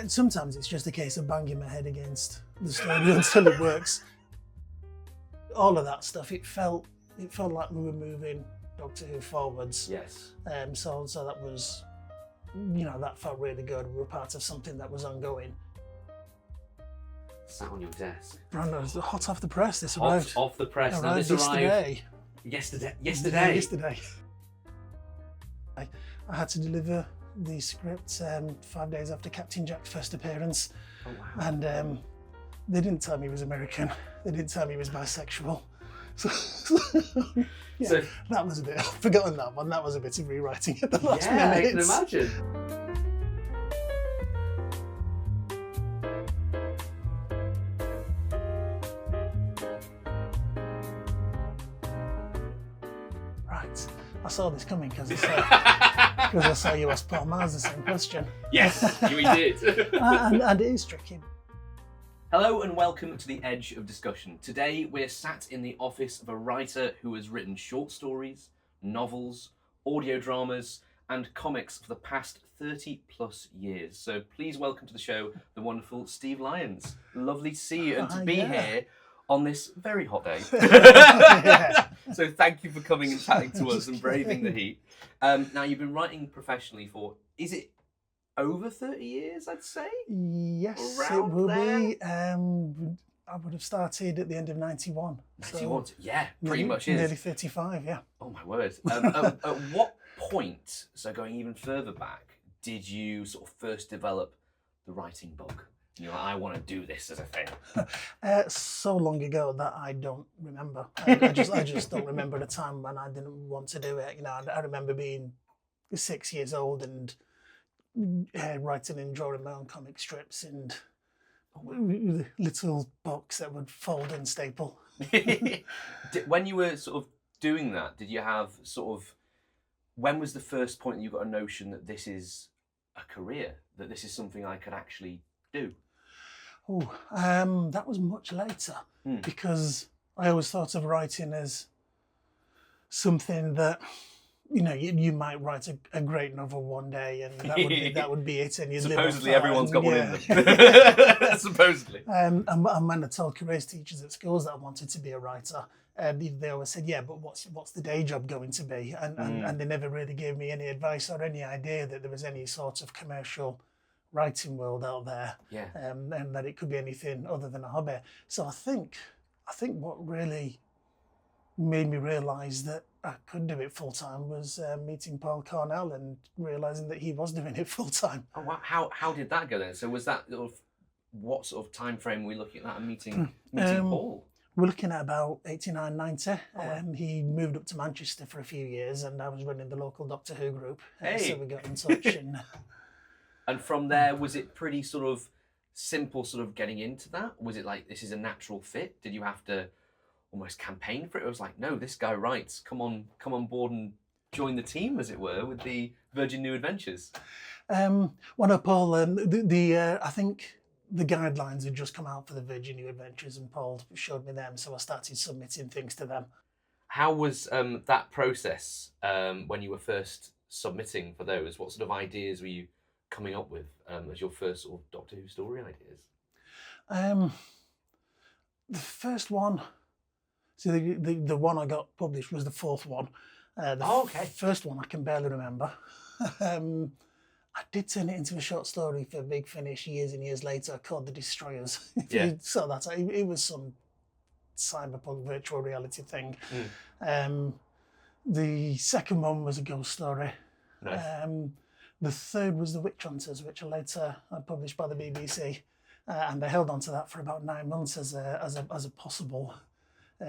Sometimes it's just a case of banging my head against the story until it works. All of that stuff, it felt like we were moving Doctor Who forwards. Yes. So that was, that felt really good. We were part of something that was ongoing. Sat on your desk. Brando, was hot off the press. This Hot arrived. off the press. Now Arrived this arrived yesterday. Yesterday. I had to deliver the script 5 days after Captain Jack's first appearance. Oh wow. And they didn't tell me he was American. They didn't tell me he was bisexual. So that was a bit. I've forgotten that one. That was a bit of rewriting at the last minute. I can imagine. Right. I saw this coming because I saw you ask Paul Mars the same question. Yes, we did. and it is tricky. Hello and welcome to The Edge of Discussion. Today we're sat in the office of a writer who has written short stories, novels, audio dramas and comics for the past 30 plus years. So please welcome to the show the wonderful Steve Lyons. Lovely to see you and to be here on this very hot day. So thank you for coming and chatting to us and braving the heat. Now you've been writing professionally for, is it over 30 years, I'd say? Yes, around it will there. be. I would have started at the end of 91. 91, yeah, pretty much is. Nearly 35, yeah. Oh my word. At what point, so going even further back, did you sort of first develop the writing bug? You're like, I want to do this as a thing. So long ago that I don't remember. I just don't remember the time when I didn't want to do it. I remember being 6 years old and writing and drawing my own comic strips and little books that would fold and staple. When you were sort of doing that, did you have when was the first point that you got a notion that this is a career, that this is something I could actually do? That was much later because I always thought of writing as something that you might write a great novel one day and that would be it, and you'd supposedly live everyone's got one in them. Supposedly. And when I told careers teachers at schools that I wanted to be a writer, they always said, yeah, but what's the day job going to be? And they never really gave me any advice or any idea that there was any sort of commercial writing world out there, and that it could be anything other than a hobby. So I think what really made me realise that I could do it full time was meeting Paul Cornell and realising that he was doing it full time. Oh wow! How did that go then? So was that what sort of time frame were we looking at that meeting Paul? We're looking at about 89, 90. He moved up to Manchester for a few years and I was running the local Doctor Who group. So we got in touch. And from there, was it pretty sort of simple sort of getting into that? Was it like, this is a natural fit? Did you have to almost campaign for it? It was like, no, this guy writes, come on board and join the team, as it were, with the Virgin New Adventures. Well, no, Paul, I think the guidelines had just come out for the Virgin New Adventures and Paul showed me them, so I started submitting things to them. How was that process when you were first submitting for those? What sort of ideas were you coming up with as your first sort of Doctor Who story ideas? The first one, so the one I got published was the fourth one. First one I can barely remember. I did turn it into a short story for Big Finish years and years later called The Destroyers. You saw that, it was some cyberpunk virtual reality thing. The second one was a ghost story. Nice. The third was The Witch Hunters, which I later published by the BBC, and they held on to that for about 9 months as a possible,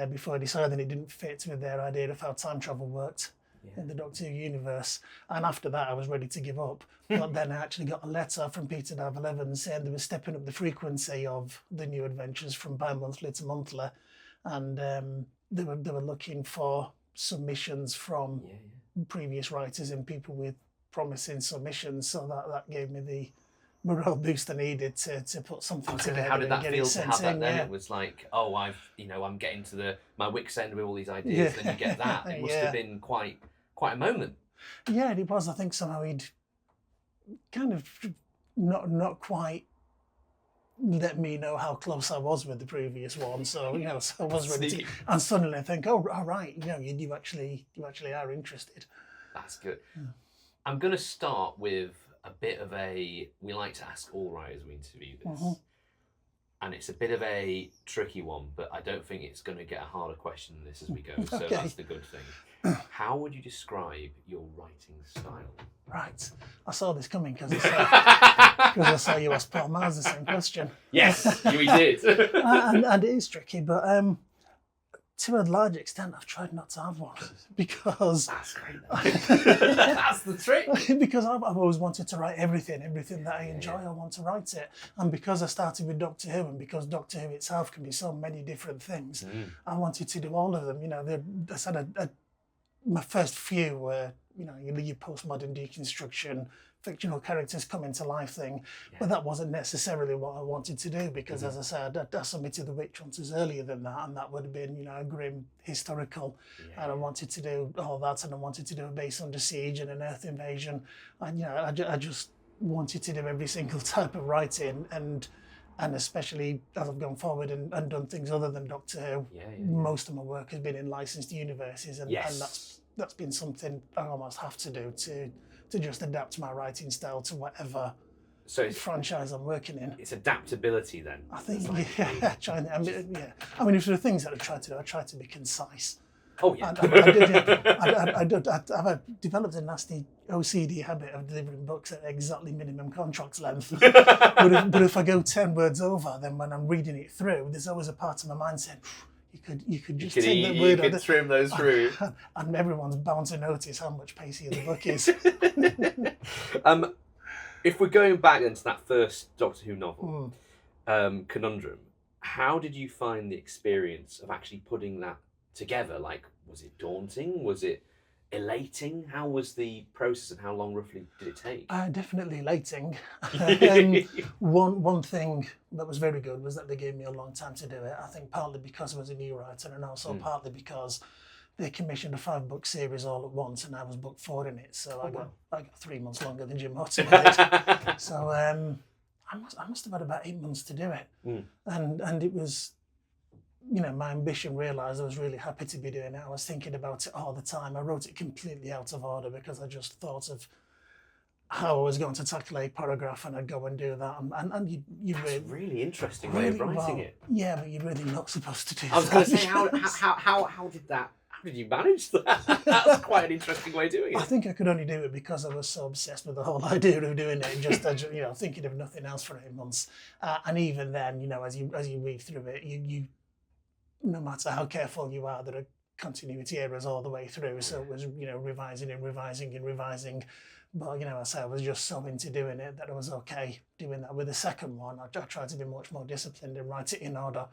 before deciding it didn't fit with their idea of how time travel worked in the Doctor Who universe. And after that, I was ready to give up. But then I actually got a letter from Peter Davil Evans saying they were stepping up the frequency of the New Adventures from bi-monthly to monthly, and they were looking for submissions from previous writers and people with promising submissions, so that gave me the morale boost I needed to put something together. How did that feel to have that then? Yeah. It was like, I'm getting to my wit's end with all these ideas, and then you get that. It must have been quite a moment. Yeah, it was. I think somehow he'd kind of not quite let me know how close I was with the previous one. So so I was ready to, Sneaky. and suddenly I think, oh, all right, you actually are interested. That's good. I'm going to start with a bit of a. We like to ask all writers we interview this, and it's a bit of a tricky one, but I don't think it's going to get a harder question than this as we go. So Okay. that's the good thing. How would you describe your writing style? Right, I saw this coming because I saw you ask Paul Mars the same question. Yes, we did. and it is tricky, but to a large extent, I've tried not to have one because That's great. That's the trick. because I've always wanted to write everything that I enjoy. I want to write it, and because I started with Doctor Who, and because Doctor Who itself can be so many different things, I wanted to do all of them. I said my first few were your postmodern deconstruction, fictional characters come into life thing, but that wasn't necessarily what I wanted to do because, as I said, I submitted the Witch Hunters earlier than that, and that would have been a grim historical, and I wanted to do all that, and I wanted to do a base under siege and an Earth invasion, and I just wanted to do every single type of writing, and especially as I've gone forward and done things other than Doctor Who, most of my work has been in licensed universes, and that's been something I almost have to do to just adapt my writing style to whatever franchise I'm working in. It's adaptability then. I think, I mean, if there are things that I try to do, I try to be concise. Oh yeah. I've developed a nasty OCD habit of delivering books at exactly minimum contract length. but if I go 10 words over, then when I'm reading it through, there's always a part of my mind saying, you could just take that word out. You could trim those through. And everyone's bound to notice how much pacier the book is. If we're going back into that first Doctor Who novel, Conundrum, how did you find the experience of actually putting that together? Like, was it daunting? Was it elating? How was the process, and how long roughly did it take? Definitely elating. One thing that was very good was that they gave me a long time to do it. I think partly because I was a new writer, and also partly because they commissioned a 5-book series all at once, and I was book 4 in it. So I got 3 months longer than Jim Mortimer did. So I must have had about 8 months to do it, and it was. My ambition realised I was really happy to be doing it. I was thinking about it all the time. I wrote it completely out of order because I just thought of how I was going to tackle a paragraph, and I'd go and do that. And you That's really interesting way of writing it. Yeah, but you're really not supposed to do that. I was going to say, how did you manage that? That's quite an interesting way of doing it. I think I could only do it because I was so obsessed with the whole idea of doing it, just thinking of nothing else for 8 months. And even then, as you read through it, you no matter how careful you are, there are continuity errors all the way through. So it was, revising and revising and revising. But, I was just so into doing it that I was okay doing that. With the second one, I tried to be much more disciplined and write it in order.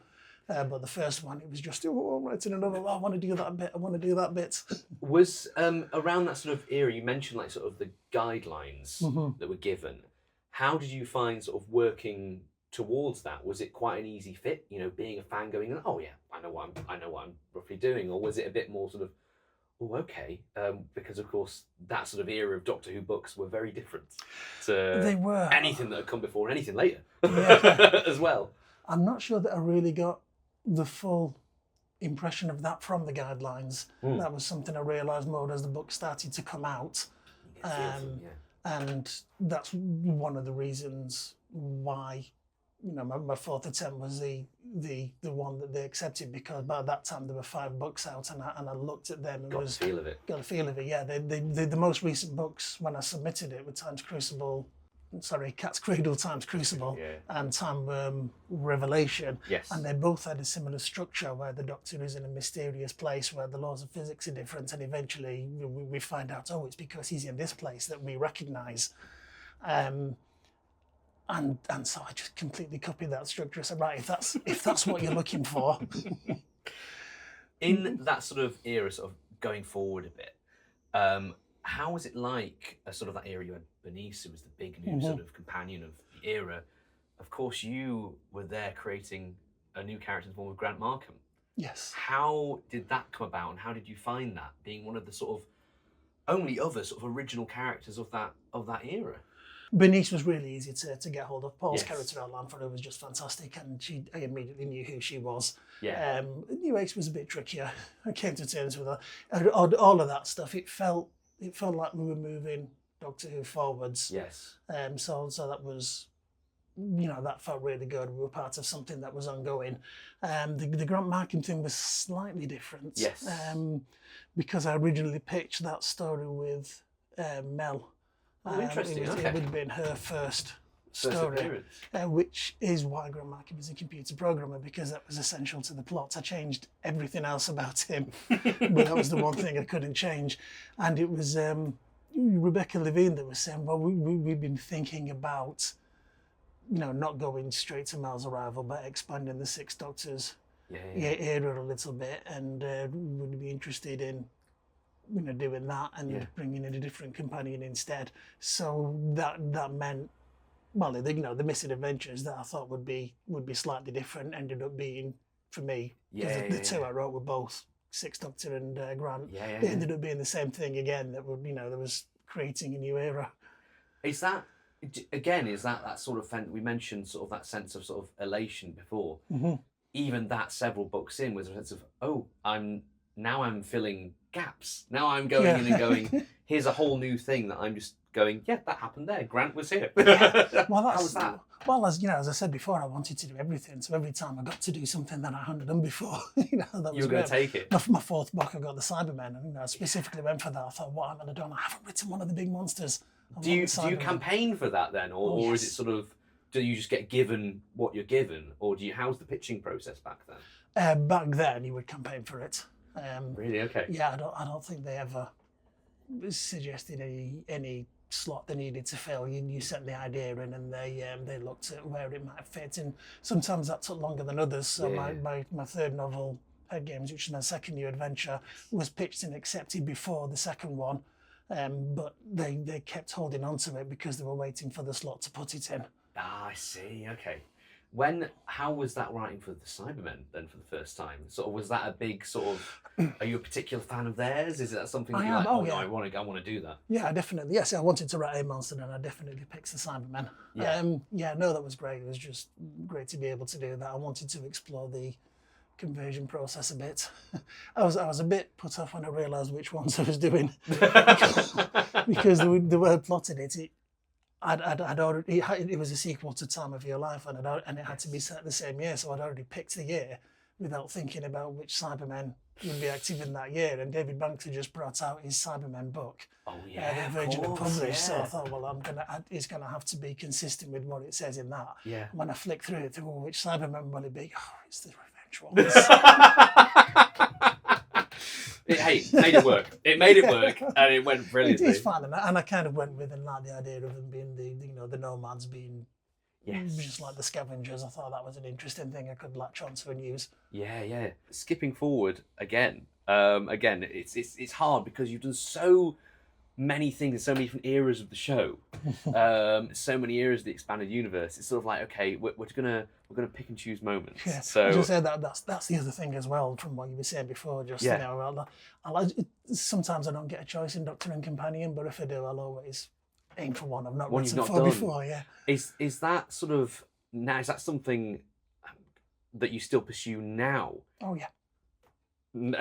But the first one, it was just, I'm writing another, I want to do that bit, I want to do that bit. Was around that sort of era, you mentioned like sort of the guidelines that were given. How did you find sort of working towards that? Was it quite an easy fit, being a fan going, oh yeah, I know what I'm roughly doing, or was it a bit more sort of, oh okay, because of course that sort of era of Doctor Who books were very different to They were. anything that had come before, anything later as well. I'm not sure that I really got the full impression of that from the guidelines. That was something I realised more as the book started to come out, and that's one of the reasons why my fourth attempt was the one that they accepted, because by that time there were 5 books out, and I looked at them and got a feel of it. Got a feel of it. Yeah, the most recent books when I submitted it were Cat's Cradle, Time's Crucible, and Time Revelation. Yes. And they both had a similar structure where the Doctor is in a mysterious place where the laws of physics are different, and eventually we find out, it's because he's in this place that we recognise. And so I just completely copied that structure. I said, right, if that's what you're looking for. In that sort of era, sort of going forward a bit, how was it like a sort of that era? You had Bernice, who was the big new sort of companion of the era. Of course, you were there creating a new character in the form of Grant Markham. Yes. How did that come about, and how did you find that, being one of the sort of only other sort of original characters of that era? Bernice was really easy to get hold of. Paul's Yes. character, Alan, for her was just fantastic, and I immediately knew who she was. Yeah. UX was a bit trickier. I came to terms with her. All of that stuff. It felt like we were moving Doctor Who forwards. Yes. So that was, that felt really good. We were part of something that was ongoing. The Grant Markham thing was slightly different. Yes. Because I originally pitched that story with Mel. Oh, interesting. It would have been her first story, which is why Grant Markham is a computer programmer, because that was essential to the plot. I changed everything else about him, but that was the one thing I couldn't change. And it was Rebecca Levine that was saying, well, we've been thinking about, not going straight to Mel's arrival, but expanding the Six Doctors era a little bit, and would be interested in doing that and bringing in a different companion instead. So that meant, well, the Missing Adventures that I thought would be slightly different ended up being, for me, the two I wrote were both Sixth Doctor and Grant. They ended up being the same thing again. That would, there was creating a new era. Is that that sort of we mentioned sort of that sense of sort of elation before? Mm-hmm. Even that several books in was a sense of, I'm filling gaps. Now I'm going in and going, here's a whole new thing that I'm just going, that happened there. Grant was here. Well, how was that? Well, as as I said before, I wanted to do everything. So every time I got to do something that I hadn't done before, that was you were going to take it. My fourth book, I got the Cybermen, and I specifically went for that. I thought, what am I going to do? I haven't written one of the big monsters. Do you campaign for that then, or is it sort of, do you just get given what you're given, or how's the pitching process back then? Back then, you would campaign for it. Really? Okay. Yeah, I don't think they ever suggested any slot they needed to fill. You sent the idea in, and they looked at where it might fit. And sometimes that took longer than others. So my third novel, Head Games, which is my second new adventure, was pitched and accepted before the second one. But they kept holding on to it because they were waiting for the slot to put it in. Ah, I see. Okay. How was that writing for the Cybermen then for the first time? Sort of, was that a big sort of, are you a particular fan of theirs? Is that something that you're like, I want to do that? Yeah, definitely. Yes, I wanted to write a monster, and I definitely picked the Cybermen. That was great. It was just great to be able to do that. I wanted to explore the conversion process a bit. I was a bit put off when I realised which ones I was doing because the way I plotted it. I'd already, it was a sequel to Time of Your Life, and it had to be set the same year, so I'd already picked the year without thinking about which Cybermen would be active in that year. And David Banks had just brought out his Cybermen book, that Virgin had published. So I thought, well, it's gonna have to be consistent with what it says in that. Yeah. When I flicked through it, which Cybermen will it be? Oh, it's the Revenge ones. It made it work. It made it work, and it went brilliantly. It's fun, and I kind of went with and like the idea of them being the nomads being just like the scavengers. I thought that was an interesting thing I could latch onto and use. Yeah. Skipping forward again, it's hard because you've done so many things in so many different eras of the show, so many eras of the expanded universe. It's sort of like, okay, we're gonna pick and choose moments. Yeah. So I just say that's the other thing as well from what you were saying before. Just sometimes I don't get a choice in Doctor and Companion, but if I do, I'll always aim for one I've not written for before. Yeah. Is that sort of now? Is that something that you still pursue now? Oh yeah. Indeed,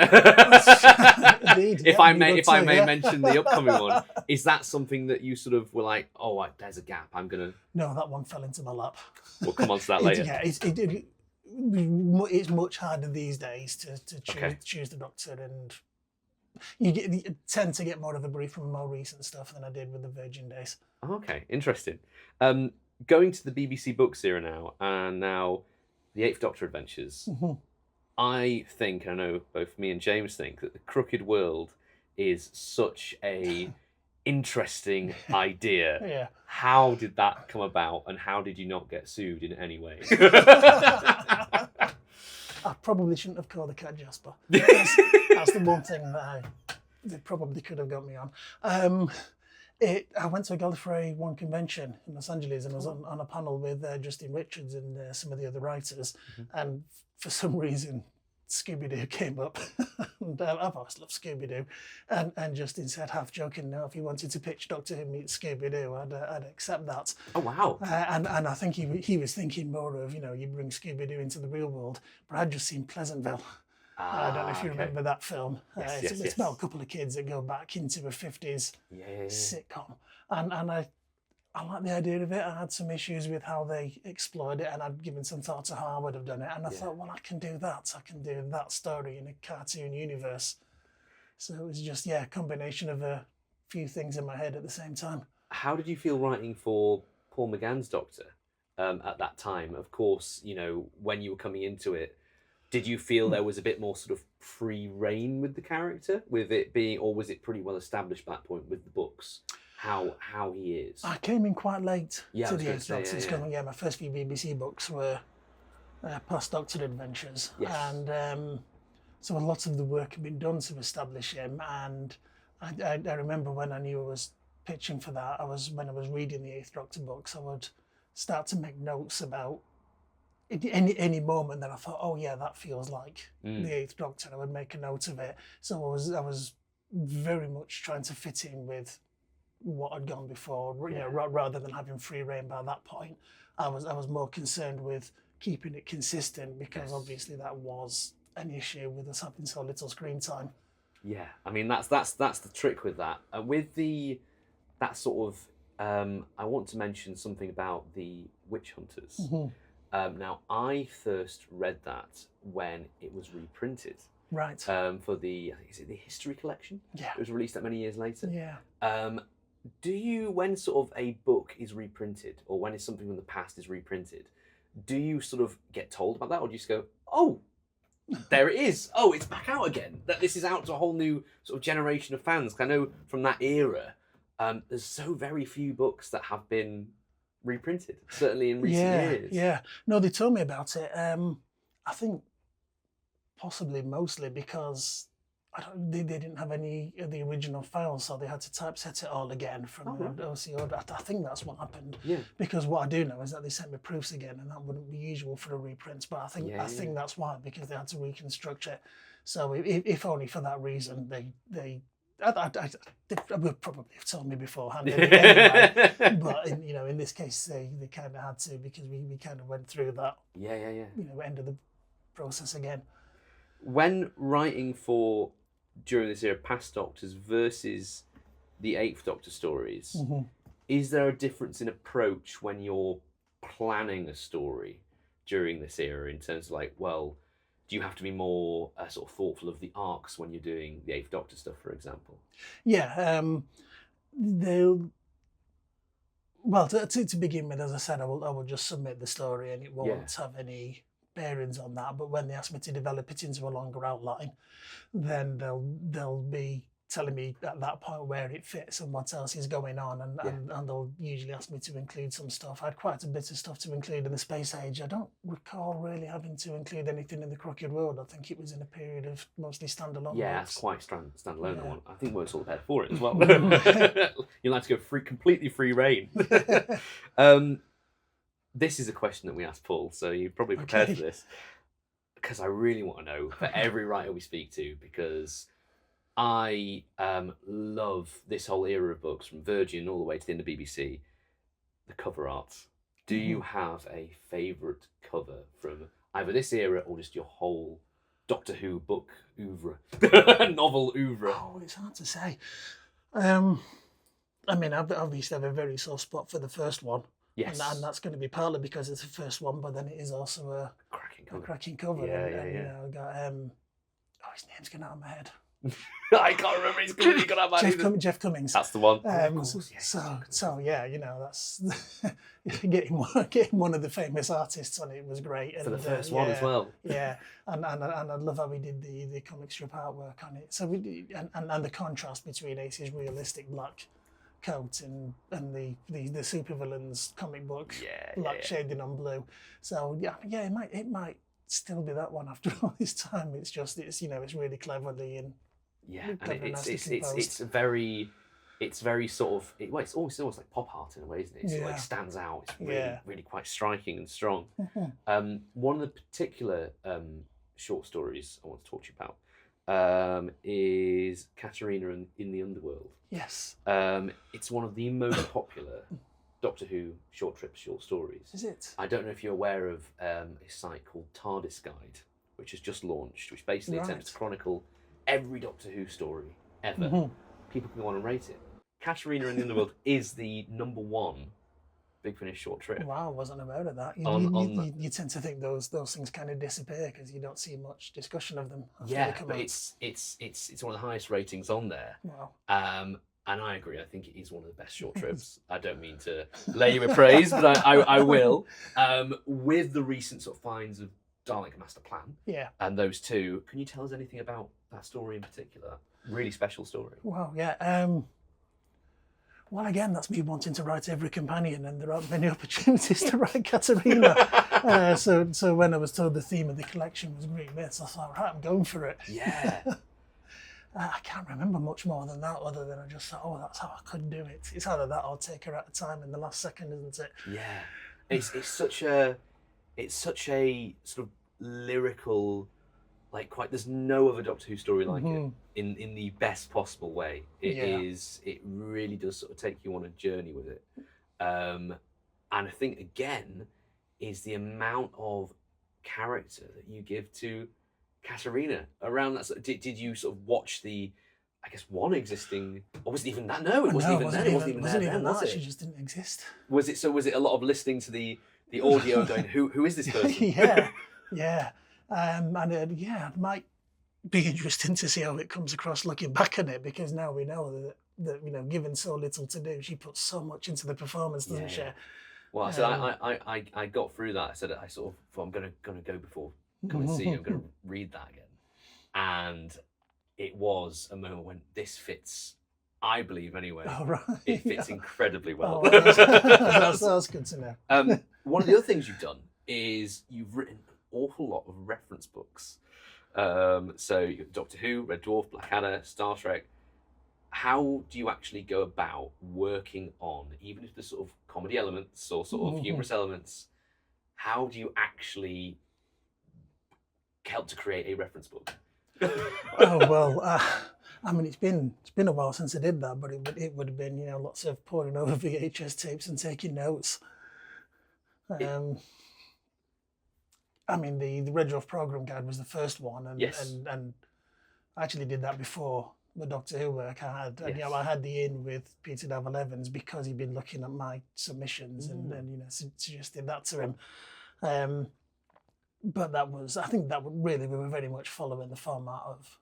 if I may mention the upcoming one, is that something that you sort of were like, oh, there's a gap, I'm gonna... No, that one fell into my lap. We'll come on to that later. It's much harder these days to choose the Doctor, and you tend to get more of a brief from more recent stuff than I did with the Virgin days. Okay, interesting. Going to the BBC Books era now, and now the Eighth Doctor Adventures. Mm-hmm. I think, I know both me and James think, that the Crooked World is such a interesting idea. Yeah. How did that come about, and how did you not get sued in any way? I probably shouldn't have called the cat Jasper. That's the one thing that they probably could have got me on. I went to a Gallifrey 1 convention in Los Angeles, and I was on a panel with Justin Richards and some of the other writers. Mm-hmm. And for some reason, Scooby-Doo came up, and I've always loved Scooby-Doo, and Justin said, half joking, no, if he wanted to pitch Doctor Who meets Scooby-Doo, I'd accept that. Oh, wow. And I think he was thinking more of, you bring Scooby-Doo into the real world, but I'd just seen Pleasantville. I don't know if you remember that film. Yes, It's about a couple of kids that go back into a 50s sitcom. And I like the idea of it. I had some issues with how they explored it, and I'd given some thought to how I would have done it. And I thought, well, I can do that. I can do that story in a cartoon universe. So it was just, a combination of a few things in my head at the same time. How did you feel writing for Paul McGann's Doctor at that time? Of course, when you were coming into it, did you feel there was a bit more sort of free reign with the character, with it being, or was it pretty well established by that point with the books, how he is? I came in quite late to the Eighth Doctor's coming. My first few BBC books were Past Doctor Adventures, and so a lot of the work had been done to establish him. And I remember when I knew I was pitching for that, when I was reading the Eighth Doctor books, I would start to make notes about any moment that I thought, oh yeah, that feels like the Eighth Doctor. I would make a note of it. So I was very much trying to fit in with what had gone before, rather than having free reign by that point. I was more concerned with keeping it consistent, because obviously that was an issue with us having so little screen time. Yeah, I mean that's the trick with that. With that sort of, I want to mention something about the Witch Hunters. Mm-hmm. Now, I first read that when it was reprinted. Right. For the, I think, is it the History Collection? Yeah. It was released that many years later. Yeah. Do you, when sort of a book is reprinted, or when it's something from the past is reprinted, do you sort of get told about that, or do you just go, oh, there it is. Oh, it's back out again. That this is out to a whole new sort of generation of fans. 'Cause I know from that era, there's so very few books that have been reprinted, certainly in recent years. Yeah. No, they told me about it. I think possibly mostly because they didn't have any of the original files, so they had to typeset it all again from OCO. I think that's what happened. Yeah. Because what I do know is that they sent me proofs again, and that wouldn't be usual for a reprint. But I think that's why, because they had to reconstruct it. So if only for that reason, they would probably have told me beforehand anyway. But in this case, they kind of had to, because we kind of went through that. Yeah. End of the process again. When writing for, during this era, Past Doctors versus the Eighth Doctor stories, is there a difference in approach when you're planning a story during this era, in terms of like, well, do you have to be more sort of thoughtful of the arcs when you're doing the Eighth Doctor stuff, for example? Yeah, well, to begin with, as I said, I will just submit the story, and it won't have any bearings on that. But when they ask me to develop it into a longer outline, then they'll be telling me at that point where it fits and what else is going on, and they'll usually ask me to include some stuff. I had quite a bit of stuff to include in the Space Age. I don't recall really having to include anything in the Crooked Road. I think it was in a period of mostly standalone Yeah, books. it's quite standalone. That one. I think we're sort of prepared for it as well. You'll have to go completely free reign. This is a question that we asked Paul, so you're probably prepared for this, because I really want to know for every writer we speak to, because I love this whole era of books, from Virgin all the way to the end of BBC, the cover art. Do you have a favourite cover from either this era or just your whole Doctor Who book oeuvre, novel oeuvre? Oh, it's hard to say. I mean, I obviously have a very soft spot for the first one. Yes. And that's going to be partly because it's the first one, but then it is also a cracking cover. Yeah. I got, his name's gone out of my head. I can't remember his name. He got out of my head. Jeff Cummings. That's the one. So that's getting one of the famous artists on it was great. And, for the first one as well. Yeah, and I love how we did the comic strip artwork on it. So we did, and the contrast between Ace's realistic black coat and the supervillains comic book black shading on blue. So it might still be that one after all this time. It's just it's really cleverly and it's very sort of it's almost like pop art in a way, isn't it? It like stands out. It's really quite striking and strong. One of the particular short stories I want to talk to you about is Katerina in the Underworld. Yes. It's one of the most popular Doctor Who short stories. Is it? I don't know if you're aware of a site called TARDIS Guide, which has just launched, which basically attempts to chronicle every Doctor Who story ever. People can go on and rate it. Katerina in the Underworld is the #1 Big Finish short trip. Wow, I wasn't aware of that. You tend to think those things kind of disappear because you don't see much discussion of them. Yeah, but it's one of the highest ratings on there. Wow. And I agree. I think it is one of the best short trips. I don't mean to lay you with praise, but I will. With the recent sort of finds of Dalek Master Plan, and those two, can you tell us anything about that story in particular? Really special story. Wow, yeah. Well, again, that's me wanting to write every companion, and there aren't many opportunities to write Katerina. So when I was told the theme of the collection was Greek myths, I thought, right, I'm going for it. Yeah. I can't remember much more than that, other than I just thought, oh, that's how I could do it. It's either that or take her at a time in the last second, isn't it? Yeah. It's such a sort of lyrical, like there's no other Doctor Who story like it in the best possible way. It really does sort of take you on a journey with it. And I think again is the amount of character that you give to Katerina around that. Did you sort of watch the, I guess, one existing, or was it even that? No, it wasn't even then. It wasn't even there then, was it? She just didn't exist. Was it a lot of listening to the audio and going, who is this person? yeah. It might be interesting to see how it comes across looking back at it, because now we know that given so little to do, she puts so much into the performance, doesn't she? Well, so I got through that. I said I sort of thought I'm gonna go before come and see you. I'm gonna read that again, and it was a moment when this fits. I believe anyway. Oh, right. It fits incredibly well. Oh, that's good to know. One of the other things you've done is you've written an awful lot of reference books. So you've got Doctor Who, Red Dwarf, Blackadder, Star Trek. How do you actually go about working on, even if there's sort of comedy elements or sort of humorous elements, how do you actually help to create a reference book? Oh, well, I mean, it's been a while since I did that, but it would have been, lots of poring over VHS tapes and taking notes. I mean, the Red Dwarf program guide was the first one, and I actually did that before the Doctor Who work. I had the in with Peter Davil Evans because he'd been looking at my submissions and suggested that to him. But I think that we were very much following the format of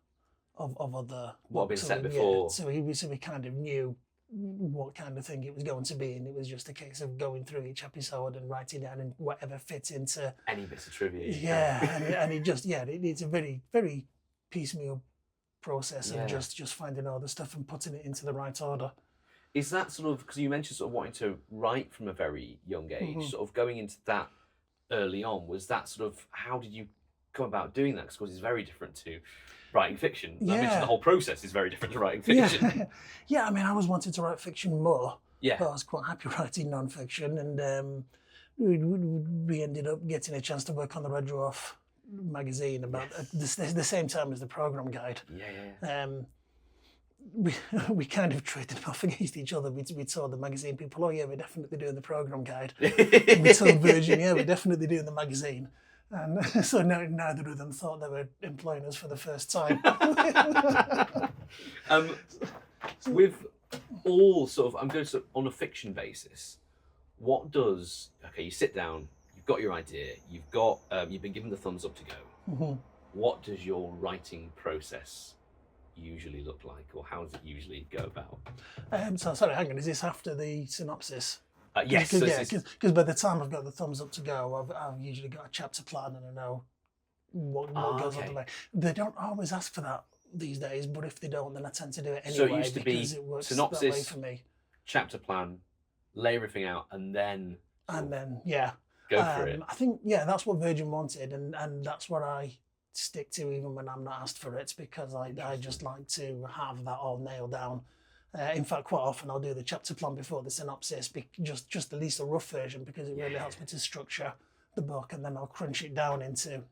other what had been set before. So we kind of knew what kind of thing it was going to be, and it was just a case of going through each episode and writing down and whatever fit into any bits of trivia. And it just it's a very, very piecemeal process of just finding all the stuff and putting it into the right order. Is that sort of, because you mentioned sort of wanting to write from a very young age, sort of going into that early on, was that sort of, how did you come about doing that? Because it's very different to writing fiction. I mentioned the whole process is very different to writing fiction. Yeah, I mean, I was wanting to write fiction more. Yeah. But I was quite happy writing non-fiction, and we ended up getting a chance to work on the Red Dwarf magazine about the same time as the program guide. We kind of traded off against each other. We told the magazine people, oh yeah, we're definitely doing the program guide. And we told Virgin, yeah, we're definitely doing the magazine. And so neither of them thought they were employing us for the first time. With all sort of, I'm going to, on a fiction basis, what does, you sit down, you've got your idea, you've been given the thumbs up to go. What does your writing process usually look like, or how does it usually go about? So sorry, hang on, is this after the synopsis? Yes. Because by the time I've got the thumbs up to go, I've usually got a chapter plan and I know what goes on the way. They don't always ask for that these days, but if they don't, then I tend to do it anyway. So it used to be it works synopsis, that way for me. chapter plan, lay everything out, and then go for it. I think that's what Virgin wanted, and that's what I stick to even when I'm not asked for it, because I just like to have that all nailed down. In fact, quite often I'll do the chapter plan before the synopsis, just at least a rough version, because it really helps me to structure the book, and then I'll crunch it down into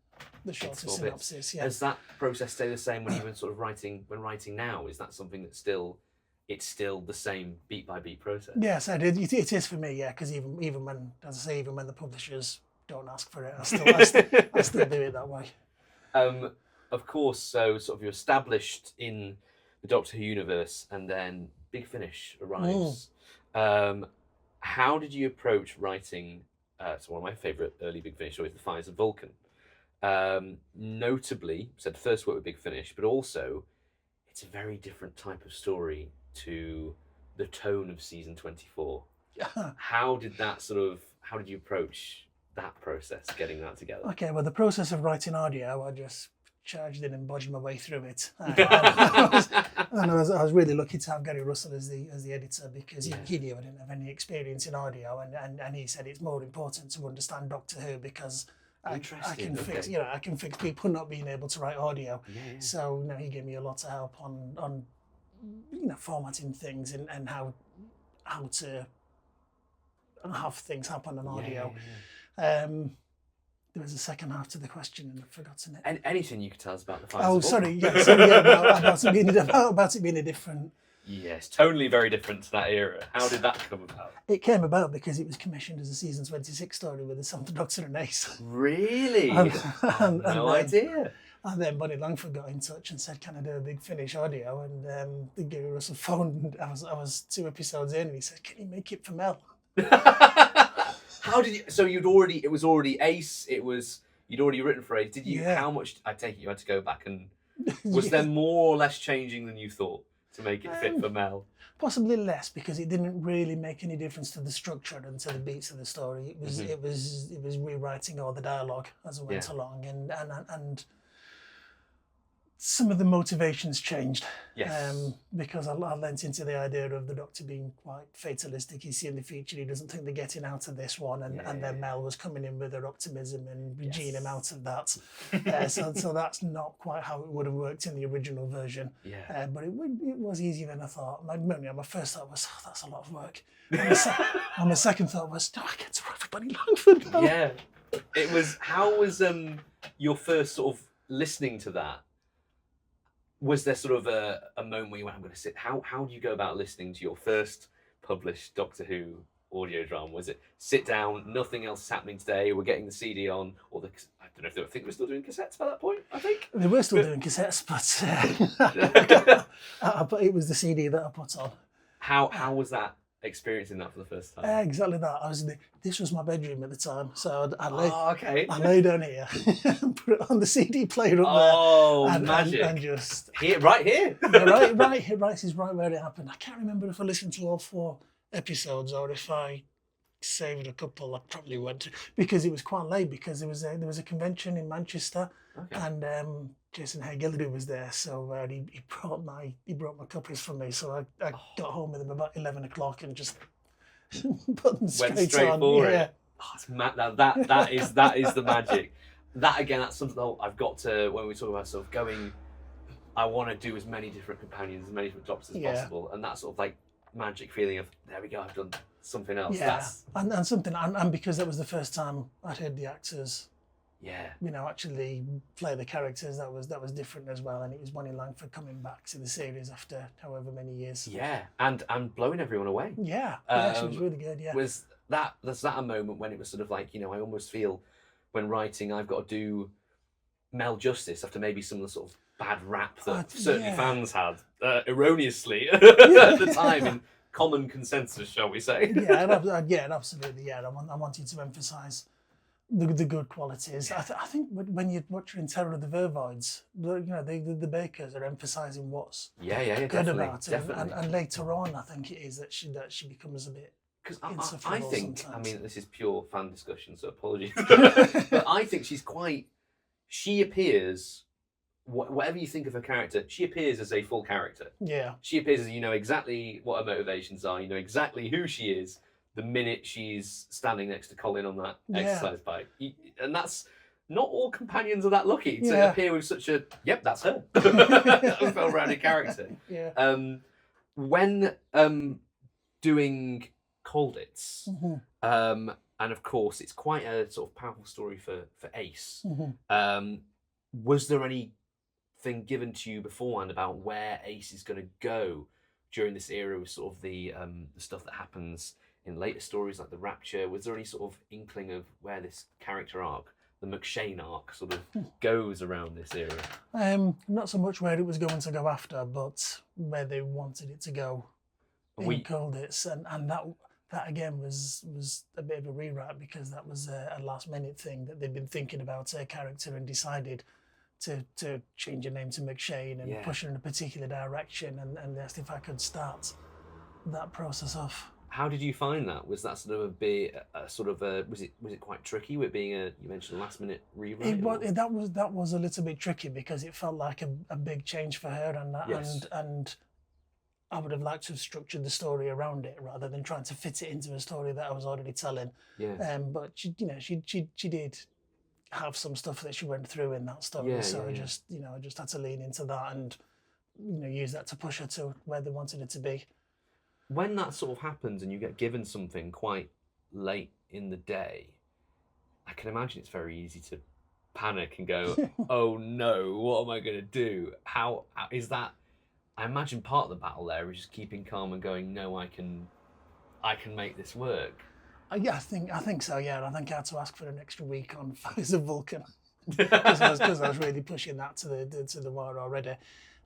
the shorter small bits. synopsis. Yeah. Does that process stay the same when you're sort of writing now? Is that something that's it's still the same beat by beat process? Yes, it is for me. Yeah, because even when, as I say, even when the publishers don't ask for it, I still do it that way. Of course. So sort of you're established in the Doctor Who universe, and then Big Finish arrives. How did you approach writing? It's one of my favourite early Big Finish stories, The Fires of Vulcan. Notably, said first work with Big Finish, but also it's a very different type of story to the tone of season 24. How did you approach that process, getting that together? Okay, well, the process of writing audio, I just charged in and bodged my way through it. I was really lucky to have Gary Russell as the editor, because he knew I didn't have any experience in audio, and he said it's more important to understand Doctor Who, because I can fix people not being able to write audio. So he gave me a lot of help on formatting things and how to have things happen on audio. There was a second half to the question and I've forgotten it. And anything you could tell us about the Fires Oh, of sorry, Vulcan? about it being a different. Yes, totally very different to that era. How did that come about? It came about because it was commissioned as a season 26 story with the Seventh Doctor and Ace. Really? No idea. And then Bonnie Langford got in touch and said, "Can I do a Big Finish audio?" And the Gary Russell phoned. I was 2 episodes in, and he said, "Can you make it for Mel?" How did you? So it was already Ace. You'd already written for Ace. Did you? Yeah. How much? I take it you had to go back and was there more or less changing than you thought to make it fit for Mel? Possibly less, because it didn't really make any difference to the structure and to the beats of the story. It was rewriting all the dialogue as I went along, and some of the motivations changed. Yes. Because I lent into the idea of the Doctor being quite fatalistic. He's seen the future, he doesn't think they're getting out of this one, and then Mel was coming in with her optimism and regening him out of that. So that's not quite how it would have worked in the original version. But it was easier than I thought. My first thought was, oh, that's a lot of work. And my second thought was, no, I get to write for Bonnie Langford now. Yeah. It was. How was your first sort of listening to that? Was there sort of a moment where you went, I'm going to sit? How do you go about listening to your first published Doctor Who audio drama? Was it sit down, nothing else is happening today, we're getting the CD on, or I don't know if they were still doing cassettes by that point, I think? They were still doing cassettes, but it was the CD that I put on. How was that, experiencing that for the first time? Exactly that. This was my bedroom at the time, so I lay down here and put it on the CD player up there. Magic! And just here, right here. right here, right is right where it happened. I can't remember if I listened to all 4 episodes or if I saved a couple. I probably went to, because it was quite late, because there was a convention in Manchester, and Jason Hay-Gillidy was there, so he brought my copies for me. So I got home with them about 11 o'clock and just put them straight on. For it. Oh, it's now that is the magic. That again, that's something I've got to, when we talk about sort of going, I want to do as many different companions, as many different Doctors as possible, and that sort of like magic feeling of, there we go, I've done something else. Yeah, and because that was the first time I'd heard the actors, actually play the characters, that was different as well, and it was Bonnie Langford coming back to the series after however many years. Yeah, and blowing everyone away. Yeah, she was really good. Yeah, was that a moment when it was sort of like, I almost feel when writing I've got to do Mel justice after maybe some of the sort of bad rap that certain fans had erroneously at the time, in common consensus, shall we say? Absolutely. Yeah, I wanted to emphasise the good qualities. I think when you're watching Terror of the Vervoids, the Bakers are emphasising what's good about it, and later on, I think it is that she becomes a bit. Because I think, sometimes. This is pure fan discussion, so apologies, but I think she appears. Whatever you think of her character, she appears as a full character. Yeah. She appears as, exactly what her motivations are, exactly who she is the minute she's standing next to Colin on that exercise bike. And that's, not all companions are that lucky to appear with such a, that's her, well-rounded character. Yeah. When doing Colditz, and of course, it's quite a sort of powerful story for Ace. Mm-hmm. Was there anything given to you beforehand about where Ace is going to go during this era with sort of the stuff that happens in later stories like the Rapture? Was there any sort of inkling of where this character arc, the McShane arc, sort of goes around this era? Not so much where it was going to go after, but where they wanted it to go in Colditz, and that again was a bit of a rewrite, because that was a last minute thing that they'd been thinking about her character and decided to change her name to McShane and push her in a particular direction, and they asked if I could start that process off. How did you find that? Was that sort of was it quite tricky with being you mentioned a last minute rewrite? That was a little bit tricky, because it felt like a big change for her, and I would have liked to have structured the story around it rather than trying to fit it into a story that I was already telling. Yeah. But she did have some stuff that she went through in that story, I just had to lean into that and use that to push her to where they wanted it to be. When that sort of happens and you get given something quite late in the day, I can imagine it's very easy to panic and go, oh no, what am I going to do? How is that? I imagine part of the battle there is just keeping calm and going, no, I can make this work. Yeah, I think so. Yeah, I think I had to ask for an extra week on Fires of Vulcan because I was really pushing that to the wire already.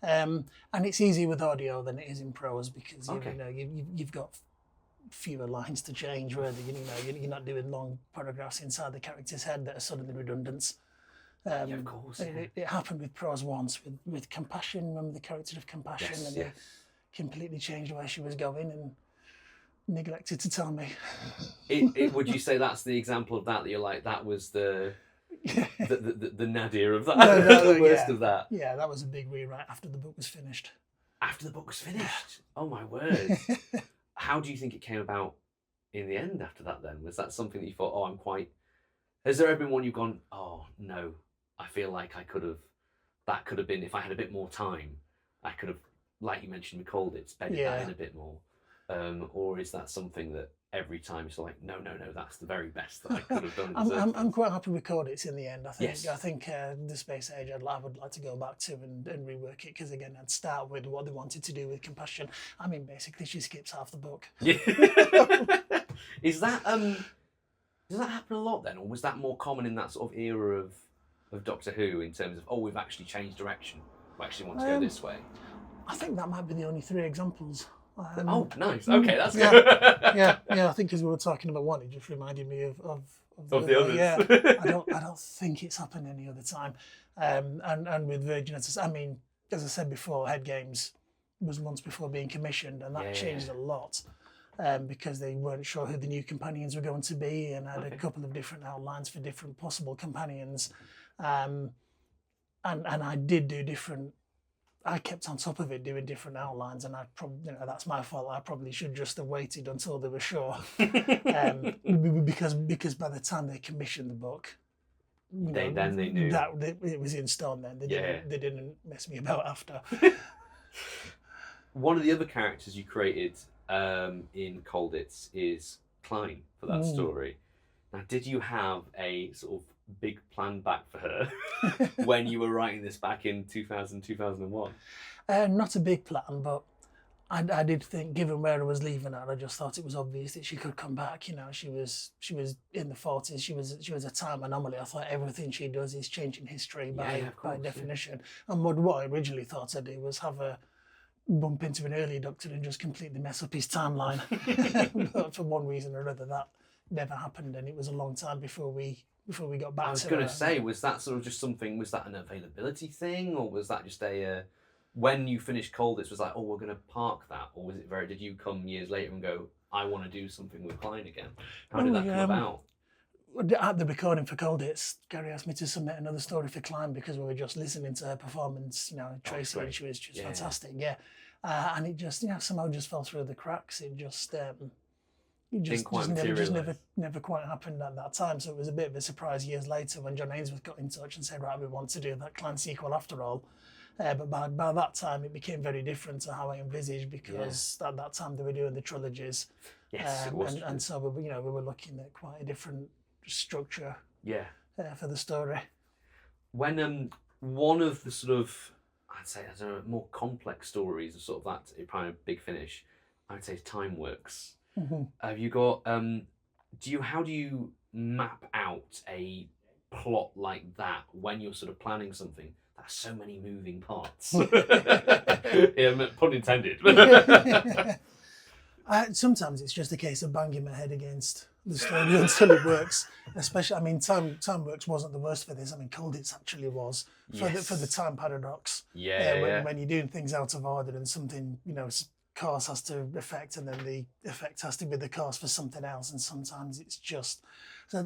And it's easier with audio than it is in prose, because you've got fewer lines to change. Where you're not doing long paragraphs inside the character's head that are suddenly redundant. Of course. It happened with prose once with Compassion. Remember the character of Compassion? Yes, and it completely changed where she was going and neglected to tell me. Would you say that's the example of that you're like, that was the nadir of that, the worst of that? Yeah, that was a big rewrite after the book was finished. After the book was finished? Oh my word. How do you think it came about in the end after that then? Was that something that you thought, has there ever been one you've gone, oh no, I feel like that could have been, if I had a bit more time, I could have, like you mentioned with Colditz, bedded that in a bit more? Or is that something that every time it's like, no, that's the very best that I could have done? I'm quite happy with Colditz in the end. I think Yes. The Space Age I would like to go back to and rework it, because again I'd start with what they wanted to do with Compassion. I mean, basically she skips half the book. Yeah. Does that happen a lot then, or was that more common in that sort of era of Doctor Who, in terms of, we've actually changed direction, we actually want to go this way? I think that might be the only 3 examples. Nice. Okay, that's good. yeah. I think as we were talking about one, it just reminded me of the others. Yeah, I don't think it's happened any other time. And with Virgin, I mean, as I said before, Head Games was months before being commissioned, and that changed a lot, because they weren't sure who the new companions were going to be, and had a couple of different outlines for different possible companions, and I did do different. I kept on top of it, doing different outlines, and I probably, that's my fault. I probably should just have waited until they were sure, because by the time they commissioned the book, they knew that it was in stone. Then they didn't mess me about after. One of the other characters you created in Colditz is Klein for that story. Now, did you have a sort of big plan back for her when you were writing this back in 2001? Not a big plan, but I did think, given where I was leaving her, I just thought it was obvious that she could come back. She was in the 40s. She was a time anomaly. I thought everything she does is changing history by definition. And what I originally thought I'd do was have her bump into an early Doctor and just completely mess up his timeline. But for one reason or another, that never happened, and it was a long time before we got back to her. I was going to say, was that sort of just something, was that an availability thing, or was that just when you finished Colditz, was like, we're going to park that, or was it did you come years later and go, I want to do something with Klein again? How did that come about? At the recording for Colditz, Gary asked me to submit another story for Klein, because we were just listening to her performance, Tracy, and she was just fantastic, and it just, somehow just fell through the cracks. It just never quite happened at that time. So it was a bit of a surprise years later when John Ainsworth got in touch and said, right, we want to do that Clan sequel after all. But by that time, it became very different to how I envisaged, because at that time they were doing the trilogies, Yes, it was. And so we were looking at quite a different structure Yeah. for the story. When one of the sort of, I'd say, I don't know, more complex stories of sort of that kind of Big Finish, I'd say Time Works. Mm-hmm. Have you got? How do you map out a plot like that when you're sort of planning something that has so many moving parts? Yeah, pun intended. Sometimes it's just a case of banging my head against the story until it works. Especially, I mean, Time Works wasn't the worst for this. I mean, Colditz actually was for the time paradox. When you're doing things out of order and something, cause has to affect, and then the effect has to be the cause for something else. And sometimes it's just.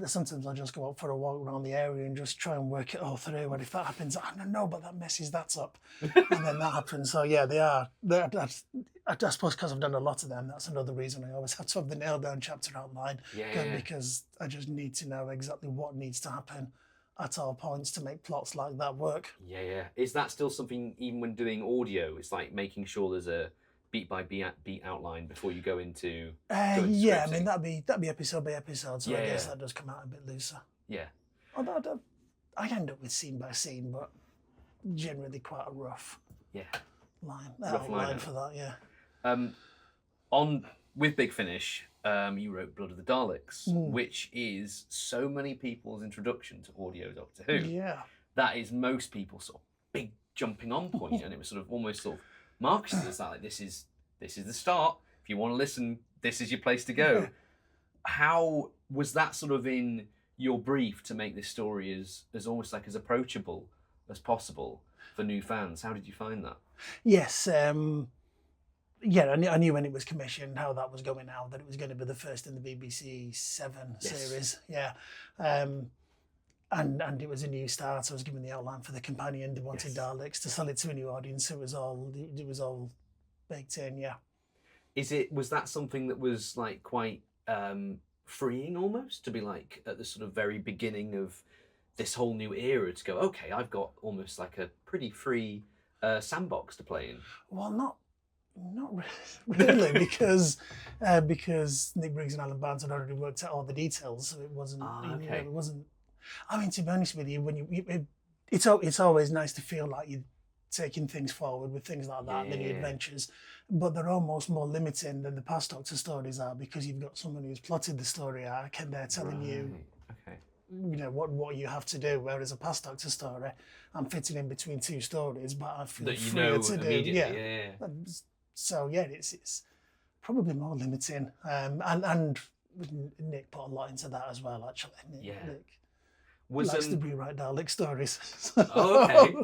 Sometimes I just go out for a walk around the area and just try and work it all through. And if that happens, I don't know, but that messes that up, and then that happens. So yeah, they are. I suppose because I've done a lot of them, that's another reason I always have to have the nailed down chapter outline. Because I just need to know exactly what needs to happen at all points to make plots like that work. Yeah. Is that still something, even when doing audio, it's like making sure there's a beat by beat outline before you go into I mean that'd be episode by episode, so I guess that does come out a bit looser. Yeah. Although I end up with scene by scene, but generally quite a rough line for that. Yeah. With Big Finish, you wrote Blood of the Daleks, which is so many people's introduction to audio Doctor Who. Yeah. That is most people's sort of big jumping on point, and it was sort of almost sort of marketed as that, like this is the start. If you want to listen, this is your place to go. How was that sort of in your brief to make this story as almost like as approachable as possible for new fans? How did you find that? Yes, I knew when it was commissioned how that was going out, that it was going to be the first in the BBC 7 series. Yeah. And it was a new start. I was given the outline for the companion. They wanted Daleks to sell it to a new audience. It was all baked in. Yeah. Was that something that was like quite freeing almost, to be like at the sort of very beginning of this whole new era, to go, okay, I've got almost like a pretty free sandbox to play in? Well, not really, because Nick Briggs and Alan Barnes had already worked out all the details, so it wasn't. It wasn't. I mean, to be honest with you, it's always nice to feel like you're taking things forward with things like that, the new adventures, but they're almost more limiting than the past Doctor stories are, because you've got someone who's plotted the story arc and they're telling you, what you have to do. Whereas a past Doctor story, I'm fitting in between two stories, but I feel freer to do. So it's probably more limiting, and Nick put a lot into that as well. Actually, Nick likes to rewrite Dalek stories. Okay.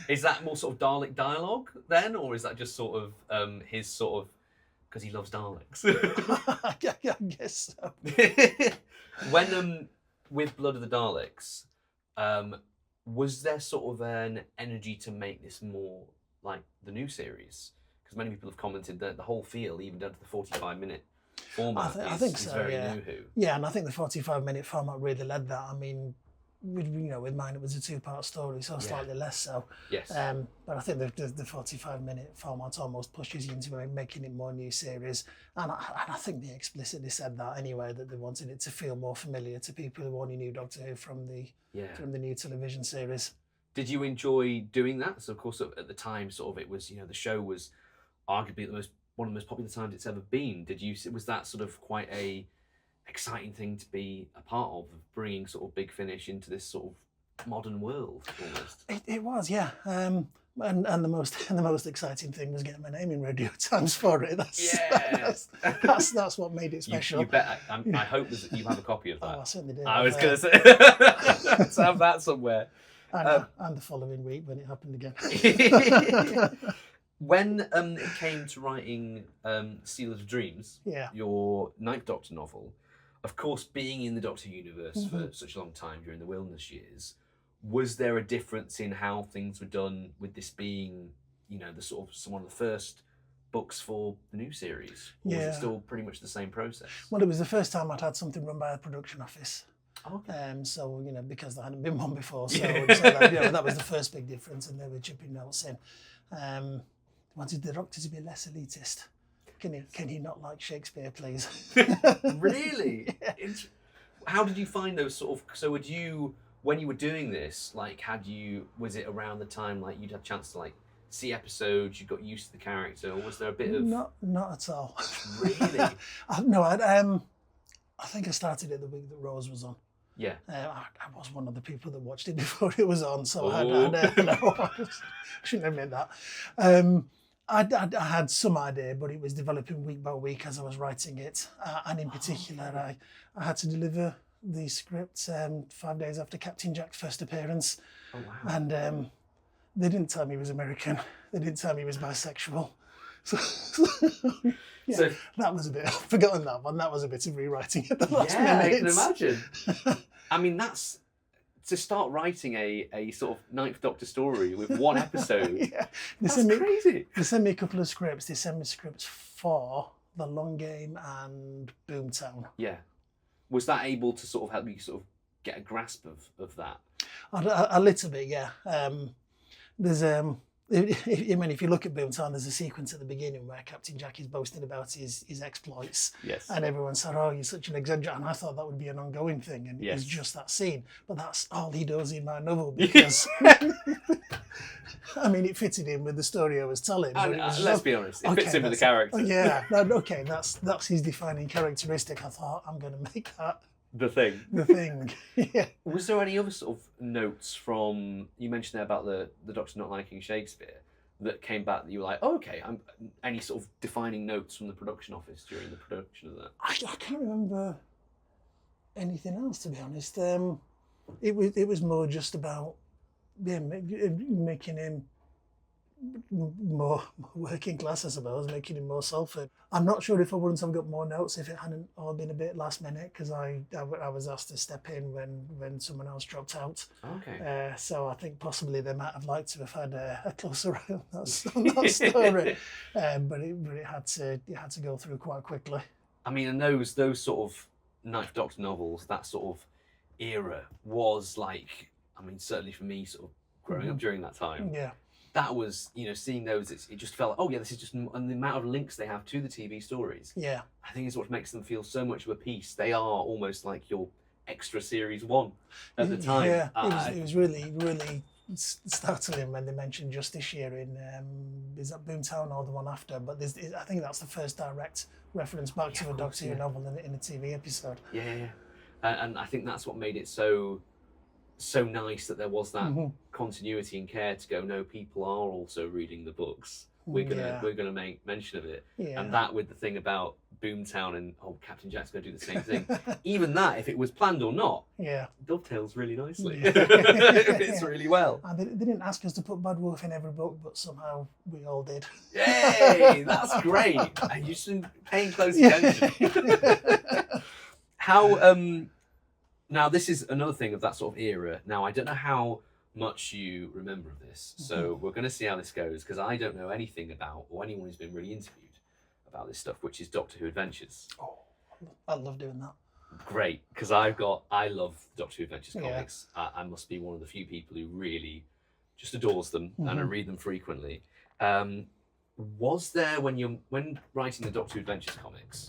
Is that more sort of Dalek dialogue then, or is that just sort of his sort of, because he loves Daleks? I guess so. When with Blood of the Daleks, was there sort of an energy to make this more like the new series? Because many people have commented that the whole feel, even down to the 45-minute format, I think so, is very new Who. Yeah, and I think the 45-minute format really led that. I mean, with mine it was a 2-part story, so slightly less so. Yes. But I think the 45-minute format almost pushes you into making it more new series, and I think they explicitly said that anyway, that they wanted it to feel more familiar to people who only knew Doctor Who from the new television series. Did you enjoy doing that? So of course at the time, sort of, it was, the show was arguably one of the most popular times it's ever been. Was that sort of quite a exciting thing to be a part of bringing sort of Big Finish into this sort of modern world almost? It was, yeah. And the most exciting thing was getting my name in Radio Times for it. That's what made it special. You bet. I hope that you have a copy of that. Oh, I certainly do. I was going to say, let's have that somewhere. And the following week when it happened again. When it came to writing Seal of Dreams, your Ninth Doctor novel, of course, being in the Doctor universe for such a long time during the Wilderness years, was there a difference in how things were done with this being, the sort of one of the first books for the new series? Or was it still pretty much the same process? Well, it was the first time I'd had something run by a production office. Okay. So, because there hadn't been one before, so that was the first big difference, and they were chipping notes in. Wanted the Doctor to be less elitist. Can you not like Shakespeare, please? Really? Yeah. How did you find those sort of? So would you, when you were doing this, like, was it around the time like you'd had a chance to like see episodes, you got used to the character, or was there a bit of? Not at all. Really? I think I started it the week that Rose was on. Yeah. I was one of the people that watched it before it was on, so Oh. I shouldn't admit that. I had some idea, but it was developing week by week as I was writing it. And in particular, I had to deliver the script 5 days after Captain Jack's first appearance. Oh, wow. And they didn't tell me he was American. They didn't tell me he was bisexual. So that was a bit, I've forgotten that one. That was a bit of rewriting at the last minute. I can imagine. I mean, that's to start writing a sort of Ninth Doctor story with one episode. Yeah. That's crazy. They sent me a couple of scripts. They sent me scripts for The Long Game and Boomtown. Yeah. Was that able to sort of help you sort of get a grasp of that? A little bit, yeah. There's if you look at Boomtown, there's a sequence at the beginning where Captain Jack is boasting about his exploits. Yes. And everyone said, "Oh, you're such an exaggerate." And I thought that would be an ongoing thing, and Yes. it's just that scene. But that's all he does in my novel because, I mean, it fitted in with the story I was telling. But it was Let's be honest, it fits in with the character. Yeah, okay, that's his defining characteristic. I thought I'm going to make that The thing. the thing. Yeah. Was there any other sort of notes from, you mentioned there about the Doctor not liking Shakespeare, that came back that you were like, oh, okay, any sort of defining notes from the production office during the production of that? I can't remember anything else, to be honest. It was more just about making him more working class, I suppose, making him more Salford. I'm not sure if I wouldn't have got more notes if it hadn't all been a bit last minute, because I was asked to step in when someone else dropped out. Okay. So I think possibly they might have liked to have had a closer eye on that story, but it had to go through quite quickly. I mean, and those sort of Ninth Doctor novels, that sort of era was like, I mean, certainly for me, sort of growing up during that time. Yeah. That was, seeing those, it just felt like, oh yeah, this is just, and the amount of links they have to the TV stories, Yeah. I think is what makes them feel so much of a piece. They are almost like your extra series one at the time. Yeah, it was really, really startling when they mentioned just this year in, is that Boomtown or the one after? But I think that's the first direct reference back to a Doctor Who novel in a TV episode. Yeah. And I think that's what made it so nice that there was that continuity and care to go, no, people are also reading the books. We're gonna make mention of it. Yeah. And that with the thing about Boomtown and Captain Jack's gonna do the same thing. Even that, if it was planned or not, dovetails really nicely. Yeah. It's really well. And they didn't ask us to put Bad Wolf in every book, but somehow we all did. Yay! That's great. And you've been paying close attention. How now, this is another thing of that sort of era. Now, I don't know how much you remember of this, so we're going to see how this goes, because I don't know anything about, or anyone who's been really interviewed about this stuff, which is Doctor Who Adventures. Oh, I love doing that. Great, because I love Doctor Who Adventures comics. I must be one of the few people who really just adores them, and I read them frequently. Was there, when writing the Doctor Who Adventures comics,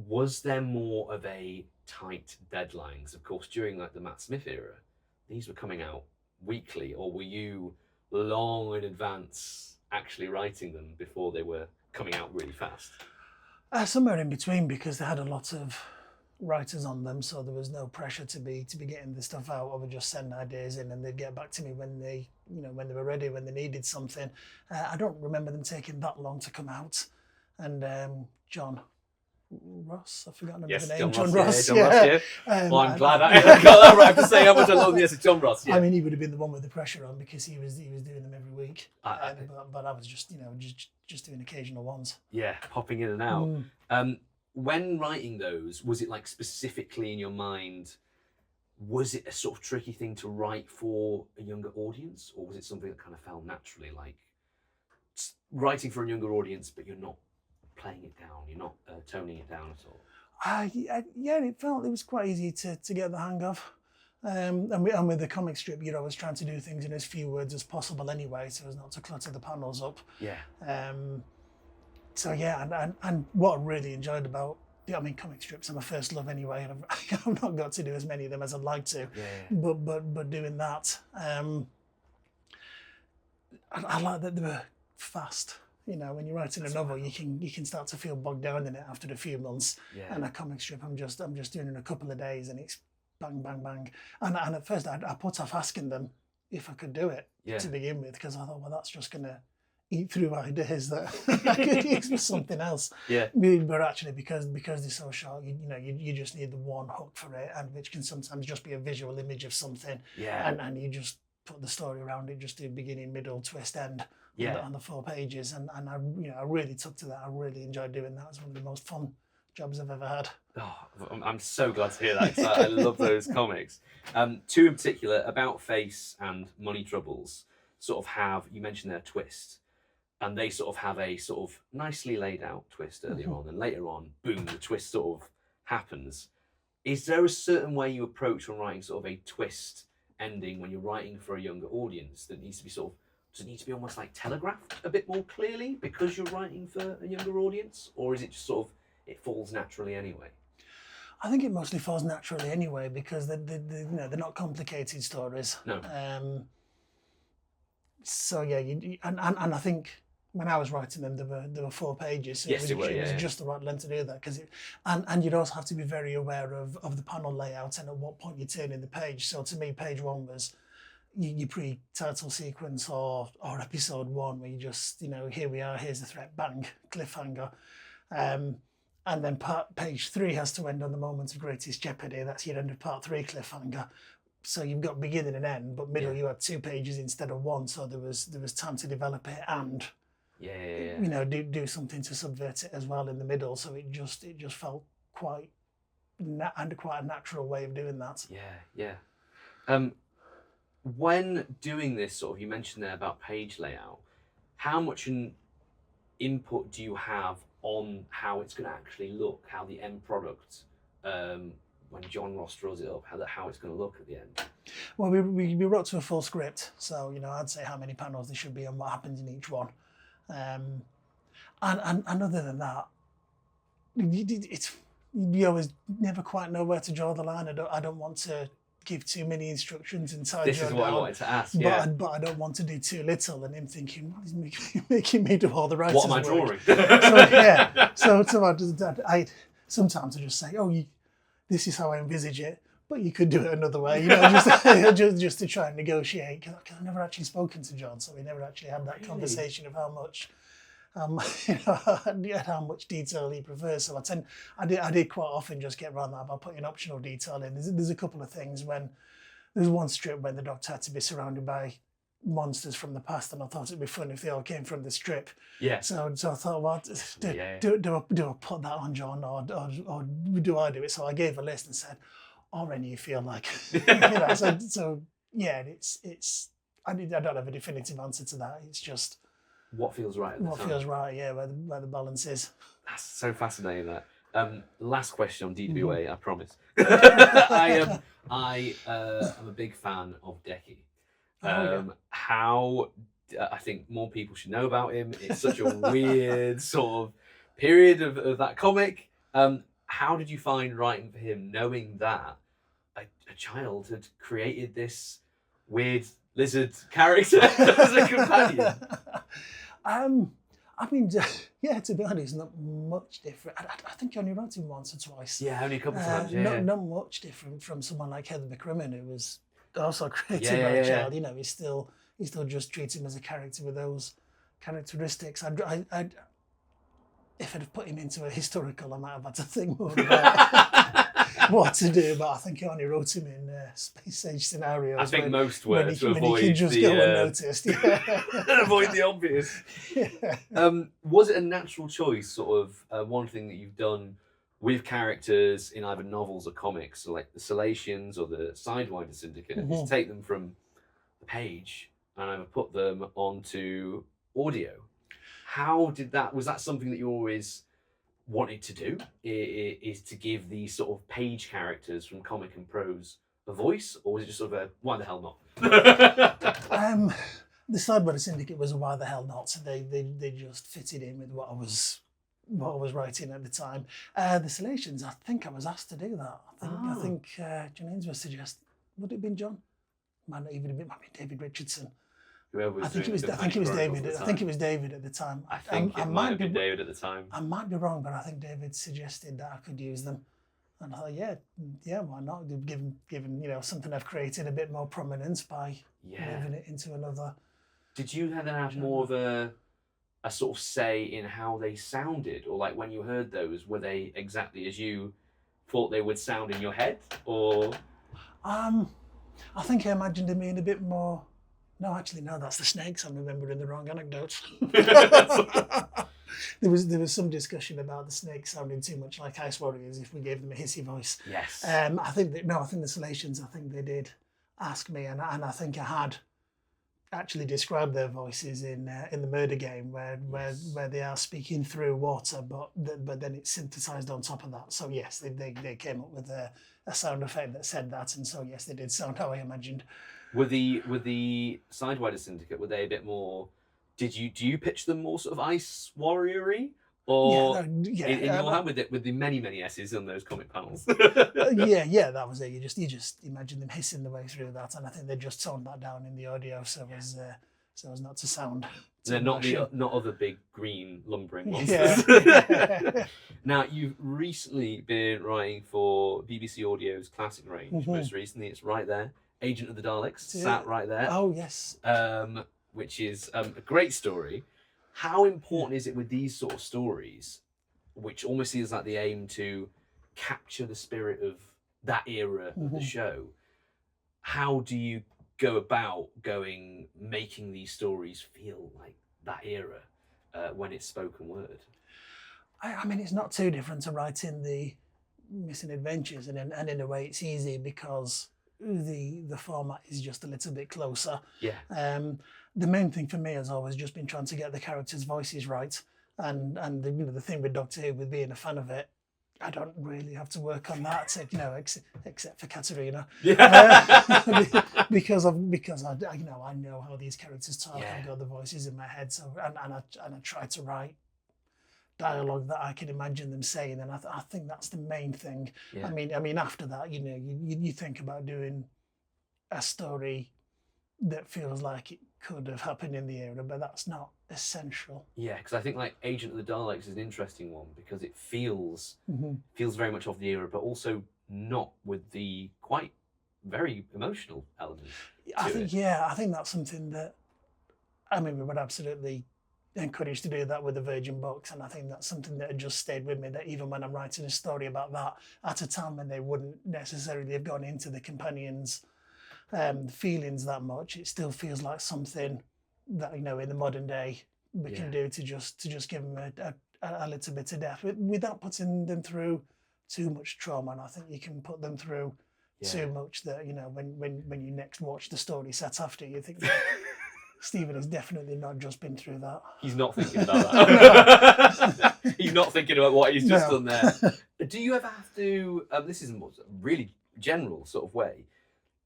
was there more of a tight deadlines? Of course, during like the Matt Smith era, these were coming out weekly, or were you long in advance actually writing them before they were coming out really fast? Somewhere in between, because they had a lot of writers on them, so there was no pressure to be getting the stuff out. I would just send ideas in, and they'd get back to me when they were ready, when they needed something. I don't remember them taking that long to come out. And John Ross, I've forgotten the name. John Ross. Ross, yeah. Well, I'm glad I got that right. I have to say how much I love the John Ross. Yeah. I mean, he would have been the one with the pressure on, because he was doing them every week. But I was just just doing occasional ones. Yeah, popping in and out. When writing those, was it like specifically in your mind? Was it a sort of tricky thing to write for a younger audience, or was it something that kind of fell naturally, like writing for a younger audience, but you're not playing it down, you're not toning it down at all? It was quite easy to get the hang of. And with the comic strip, you're always trying to do things in as few words as possible anyway, so as not to clutter the panels up. Yeah. So yeah, and what I really enjoyed about, I mean, comic strips are my first love anyway, and I've not got to do as many of them as I'd like to. Yeah. But doing that, I like that they were fast. You know, when you're writing a novel, you can start to feel bogged down in it after a few months. Yeah. And a comic strip, I'm just doing in a couple of days, and it's bang, bang, bang. And at first, I put off asking them if I could do it to begin with, because I thought, well, that's just going to eat through ideas that I could use for something else. Yeah. But actually, because they're so short, you just need the one hook for it, and which can sometimes just be a visual image of something. Yeah. And you just put the story around it, just do beginning, middle, twist, end. On the 4 pages, and I really took to that. I really enjoyed doing that. It's one of the most fun jobs I've ever had. Oh, I'm so glad to hear that, 'cause I love those comics. 2 in particular, About Face and Money Troubles, sort of have, you mentioned their twist, and they sort of have a sort of nicely laid out twist earlier on, and later on, boom, the twist sort of happens. Is there a certain way you approach when writing sort of a twist ending when you're writing for a younger audience that needs to be sort of, does it need to be almost like telegraphed a bit more clearly because you're writing for a younger audience, or is it just sort of, it falls naturally anyway? I think it mostly falls naturally anyway, because they're not complicated stories. No. So yeah, and I think when I was writing them, there were 4 pages. So Yes, it was yeah. just the right length to do that, because and you'd also have to be very aware of the panel layout and at what point you turn in the page. So to me, page 1 was your pre-title sequence or episode 1, where you just, here we are, here's the threat, bang, cliffhanger. And then page 3 has to end on the moment of greatest jeopardy. That's your end of part 3 cliffhanger. So you've got beginning and end, but middle you had 2 pages instead of 1. So there was time to develop it and do something to subvert it as well in the middle. So it just felt quite a natural way of doing that. Yeah. When doing this sort of, you mentioned there about page layout, how much an input do you have on how it's going to actually look, how the end product, when John Ross draws it up, how it's going to look at the end? Well, we wrote to a full script, so I'd say how many panels there should be and what happens in each one, and other than that, you always never quite know where to draw the line. I don't want to give too many instructions inside. This is what I wanted to ask. Yeah. But I don't want to do too little, and him thinking, well, he's making me do all the writing. What am I drawing? So I sometimes I just say, this is how I envisage it, but you could do it another way, just to try and negotiate. Because I've never actually spoken to John, so we never actually had that conversation of how much. How much detail he prefers. So I did quite often just get around that by putting optional detail in. There's a couple of things when there's one strip when the Doctor had to be surrounded by monsters from the past, and I thought it'd be fun if they all came from the strip. Yeah. So I thought, well, do I put that on John, or do I do it? So I gave a list and said, or any you feel like. So yeah, it's I don't have a definitive answer to that. It's just what feels right at the time. Feels right, yeah, where the balance is. That's so fascinating, that. Last question on DWA, I promise. I am a big fan of Decky. How I think more people should know about him. It's such a weird sort of period of that comic. How did you find writing for him, knowing that a child had created this weird lizard character as a companion? I mean, yeah, to be honest, not much different. I think I only wrote him once or twice. Yeah, only a couple of times. Yeah. Not much different from someone like Heather McCrimmon, who was also created by a child. He's still just treats him as a character with those characteristics. If I'd have put him into a historical, I might have had to think more about what to do. But I think I only wrote him in space age scenarios. I think most were to avoid when he could just go unnoticed. Yeah. Avoid the obvious. Yeah. Was it a natural choice, sort of one thing that you've done with characters in either novels or comics, so like the Salacians or the Sidewinder Syndicate, is to take them from the page and either put them onto audio? How did that? Was that something that you always wanted to do? Is to give these sort of page characters from comic and prose a voice, or was it just sort of a why the hell not? The Sideways Syndicate was a why the hell not. So they just fitted in with what I was writing at the time. The Salations, I think I was asked to do that. I think Janine's was suggest. Would it have been John? Might not even have been. Might be David Richardson. Whoever was I think it was. doing I think it was Companion David. Chronicles I think it was David at the time. I think it might have been David at the time. I might be wrong, but I think David suggested that I could use them, and I thought, yeah, why not? Given something I've created a bit more prominence by moving it into another. Did you then have more of a sort of say in how they sounded, or like when you heard those, were they exactly as you thought they would sound in your head, or? I think I imagined him being a bit more. No, actually, no. That's the snakes. I'm remembering the wrong anecdotes. There was some discussion about the snakes sounding too much like Ice Warriors if we gave them a hissy voice. Yes. I think the Salations. I think they did ask me, and I think I had actually described their voices in the murder game where they are speaking through water, but then it's synthesized on top of that. So yes, they came up with a sound effect that said that, and so yes, they did sound how I imagined. Were the Sideways Syndicate, were they a bit more? Do you pitch them more sort of Ice Warrior-y? Or in your hand with the many S's on those comic panels? yeah, that was it. You just imagine them hissing the way through that, and I think they just toned that down in the audio so as not to sound. They're not other big green lumbering monsters. Yeah. Now you've recently been writing for BBC Audio's classic range. Mm-hmm. Most recently, it's right there, Agent of the Daleks, sat right there. Oh yes. Which is a great story. How important is it with these sort of stories, which almost is like the aim to capture the spirit of that era of the show? How do you go about making these stories feel like that era when it's spoken word? I mean, it's not too different to writing the Missing Adventures, and in a way, it's easy because the format is just a little bit closer. Yeah. The main thing for me has always just been trying to get the characters' voices right, and the thing with Doctor Who, with being a fan of it, I don't really have to work on that, except for Katerina. Yeah. because I know how these characters talk. Yeah. I've got the voices in my head, so and I try to write dialogue that I can imagine them saying, and I think that's the main thing. Yeah. I mean, after that, you think about doing a story that feels like it could have happened in the era, but that's not essential. Yeah, because I think like Agent of the Daleks is an interesting one because it feels very much of the era, but also not with the quite very emotional element. I think that's something that we would absolutely encourage to do that with the Virgin books, and I think that's something that had just stayed with me, that even when I'm writing a story about that at a time when they wouldn't necessarily have gone into the companions' feelings that much, it still feels like something that in the modern day we can do to just give them a little bit of depth without putting them through too much trauma. And I think you can put them through too much that when you next watch the story set after, you think Stephen has definitely not just been through that. He's not thinking about that. He's not thinking about what he's just done there. Do you ever have to, this is a really general sort of way,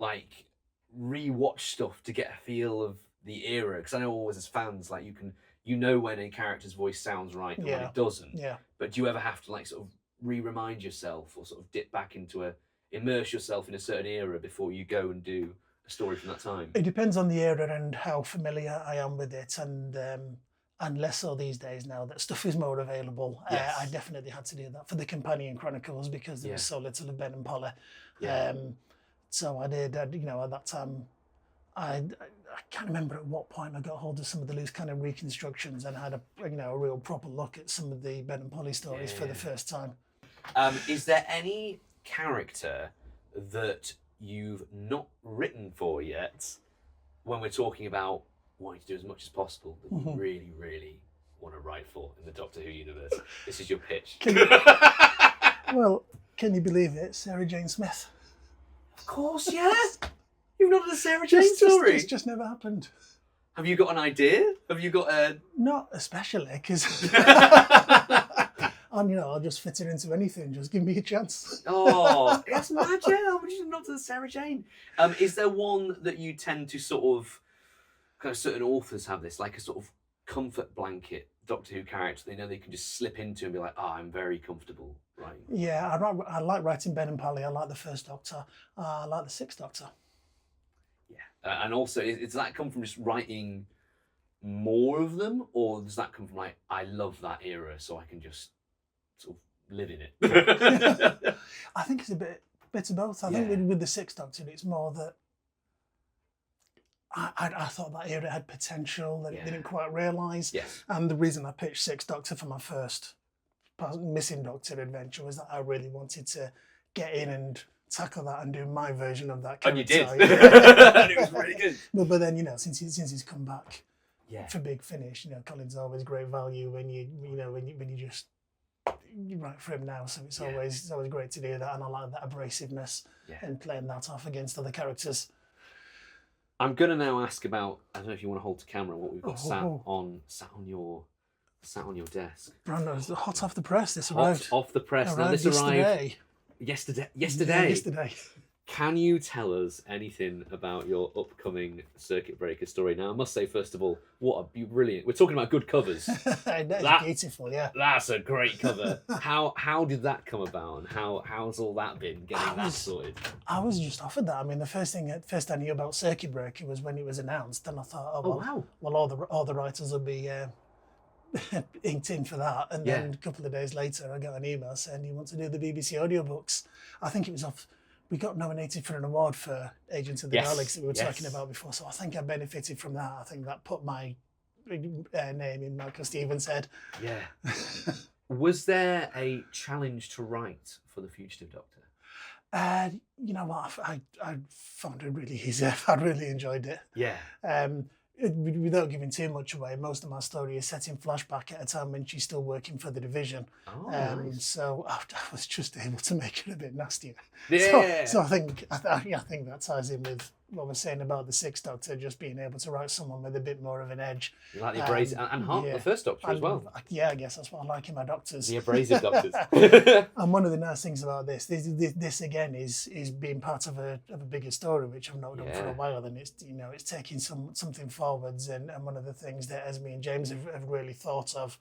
like re-watch stuff to get a feel of the era? Because I know always as fans, like you know when a character's voice sounds right and when it doesn't. Yeah. But do you ever have to like sort of remind yourself or sort of dip back into immerse yourself in a certain era before you go and do a story from that time? It depends on the era and how familiar I am with it, and less so these days now that stuff is more available. Yes. I definitely had to do that for the Companion Chronicles because there was so little of Ben and Polly. Yeah. So I did, at that time, I can't remember at what point I got hold of some of the loose kind of reconstructions and had a real proper look at some of the Ben and Polly stories for the first time. Is there any character that you've not written for yet when we're talking about wanting to do as much as possible that you really, really want to write for in the Doctor Who universe? This is your pitch. Well, can you believe it? Sarah Jane Smith. Of course, yes. You've not done a Sarah Jane story. It's just never happened. Have you got an idea? Have you got a... Not especially, because... And I'll just fit it into anything. Just give me a chance. Oh, that's magic. How would you not do the Sarah Jane? Is there one that you tend to sort of kind of certain authors have this, like a sort of comfort blanket Doctor Who character. They know they can just slip into and be like, "Oh, I'm very comfortable writing." Yeah, I like writing Ben and Pally. I like the First Doctor. I like the Sixth Doctor. Yeah, and also, does that come from just writing more of them, or does that come from like, I love that era, so I can just sort of live in it? I think it's a bit of both. I think with the Sixth Doctor, it's more that I thought that era had potential that it didn't quite realise. Yes. And the reason I pitched Sixth Doctor for my first Missing Doctor adventure was that I really wanted to get in and tackle that and do my version of that character. And you did. And it was really good. But then, you know, since he's come back Yeah. for Big Finish, you know, Colin's always great value when you just you write for him now. So it's always great to do that, and I like that abrasiveness and playing that off against other characters. I'm gonna now ask about, I don't know if you want to hold to camera what we've got sat on your desk. Brando's hot off the press. This Hot arrived off the press. Now arrived this arrived yesterday. Yesterday. Can you tell us anything about your upcoming Circuit Breaker story? Now, I must say, first of all, what a brilliant... We're talking about good covers. That's beautiful, yeah. That's a great cover. How did that come about, and how's all that been, getting that sorted? I was just offered that. I mean, the first I knew about Circuit Breaker was when it was announced, and I thought, well, all the writers will be inked in for that. And then a couple of days later, I got an email saying, "You want to do the BBC audiobooks?" I think it was off... We got nominated for an award for Agents of the Daleks that we were talking about before, so I think I benefited from that. I think that put my name in Michael Stevens' head. Yeah. Was there a challenge to write for The Fugitive Doctor? You know what? I found it really easy. I really enjoyed it. Yeah. Without giving too much away, most of my story is set in flashback at a time when she's still working for the division. Oh, nice. So I was just able to make it a bit nastier. Yeah. So I think that ties in with what we're saying about the Sixth Doctor, just being able to write someone with a bit more of an edge. You like the abrasive, and Hart, the First Doctor as well. Yeah, I guess that's what I like in my Doctors. The abrasive Doctors. And one of the nice things about this again is being part of a bigger story, which I've not done for a while, and it's taking something forwards, and one of the things that Esme and James have really thought of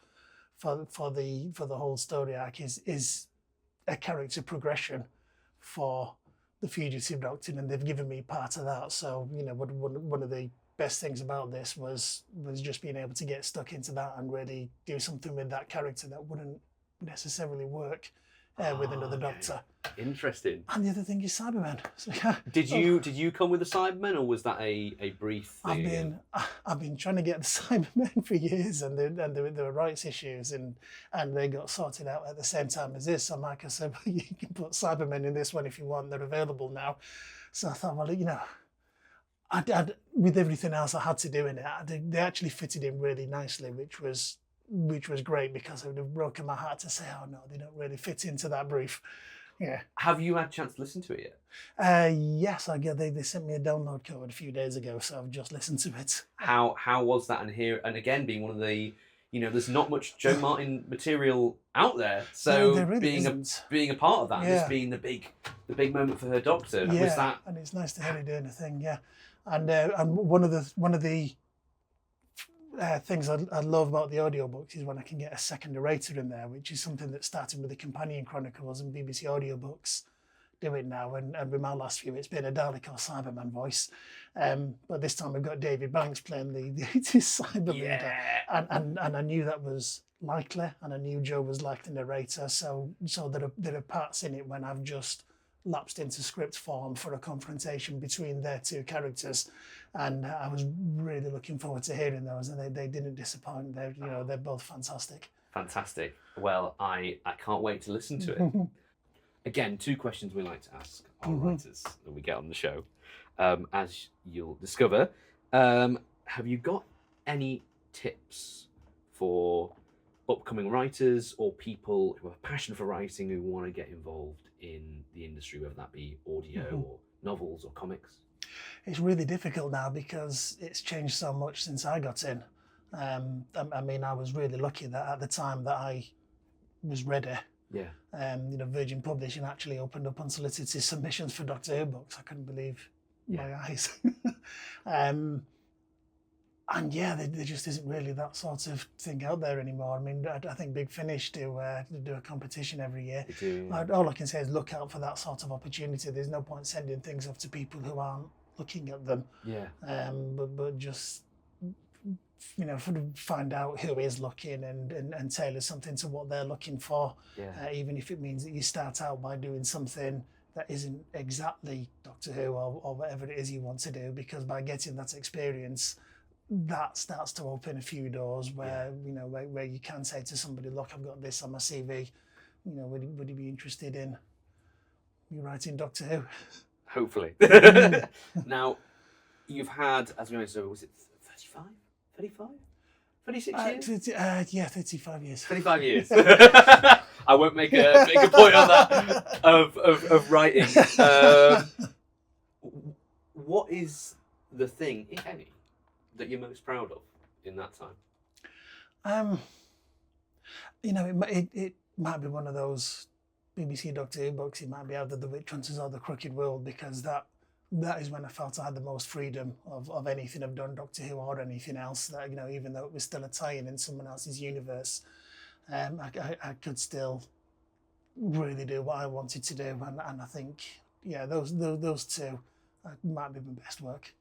for the whole story arc is a character progression for the Fugitive Doctor, and they've given me part of that. So one of the best things about this was just being able to get stuck into that and really do something with that character that wouldn't necessarily work with another Doctor. Interesting. And the other thing is Cybermen. So, Did you come with the Cybermen, or was that a brief thing? I've been trying to get the Cybermen for years, and there were rights issues, and they got sorted out at the same time as this. So Michael said, "Well, you can put Cybermen in this one if you want. They're available now." So I thought, well, I'd with everything else I had to do in it, they actually fitted in really nicely, which was great, because it would have broken my heart to say, "Oh no, they don't really fit into that brief." Yeah. Have you had a chance to listen to it yet? Yes, they sent me a download code a few days ago, so I've just listened to it. How was that? And again, being one of the, there's not much Joe Martin material out there, so there really being a part of that, this being the big moment for her Doctor, was that? And it's nice to hear her doing a thing, yeah. And one of the things I love about the audiobooks is when I can get a second narrator in there, which is something that started with the Companion Chronicles and BBC audiobooks do it now, and with my last few it's been a Dalek or Cyberman voice, but this time we've got David Banks playing the Cyber leader, and I knew that was likely, and I knew Joe was like the narrator, so there are parts in it when I've just lapsed into script form for a confrontation between their two characters, and I was really looking forward to hearing those, and they didn't disappoint. They're both fantastic. Fantastic. Well, I can't wait to listen to it. Again, two questions we like to ask our writers that we get on the show. As you'll discover, have you got any tips for upcoming writers or people who have a passion for writing who want to get involved in the industry, whether that be audio or novels or comics? It's really difficult now because it's changed so much since I got in. I mean, I was really lucky that at the time that I was ready, Virgin Publishing actually opened up unsolicited submissions for Doctor Who books. I couldn't believe my eyes. And yeah, there just isn't really that sort of thing out there anymore. I mean, I think Big Finish do a competition every year. They do, yeah. All I can say is look out for that sort of opportunity. There's no point sending things off to people who aren't looking at them. Yeah. But just, find out who is looking and tailor something to what they're looking for. Yeah. Even if it means that you start out by doing something that isn't exactly Doctor Who or whatever it is you want to do, because by getting that experience, that starts to open a few doors where where you can say to somebody, look, I've got this on my CV, would you be interested in you writing Doctor Who? Hopefully. Now, you've had, as we mentioned, was it 35? 35? 36 years? Yeah, 35 years. 35 years. I won't make a point on that of writing. What is the thing, if any, that you're most proud of in that time? It might be one of those BBC Doctor Who books. It might be either The Witch Hunters or The Crooked World, because that is when I felt I had the most freedom of anything I've done, Doctor Who or anything else. That even though it was still a tie-in in someone else's universe, I could still really do what I wanted to do, and I think those two might be my best work.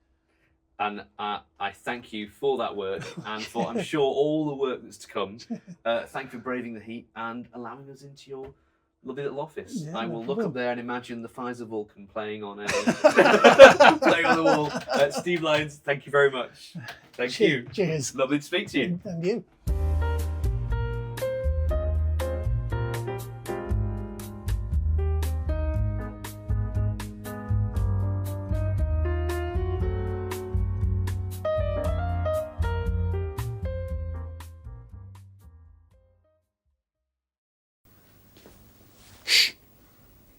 And I thank you for that work and for, I'm sure, all the work that's to come. Thank you for braving the heat and allowing us into your lovely little office. Yeah, I will no look problem. up there and imagine the Pfizer Vulcan playing on playing on the wall. Steve Lyons, thank you very much. Thank you. Cheers. Lovely to speak to you. And you.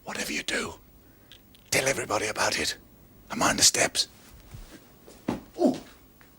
Whatever you do, tell everybody about it. And mind the steps.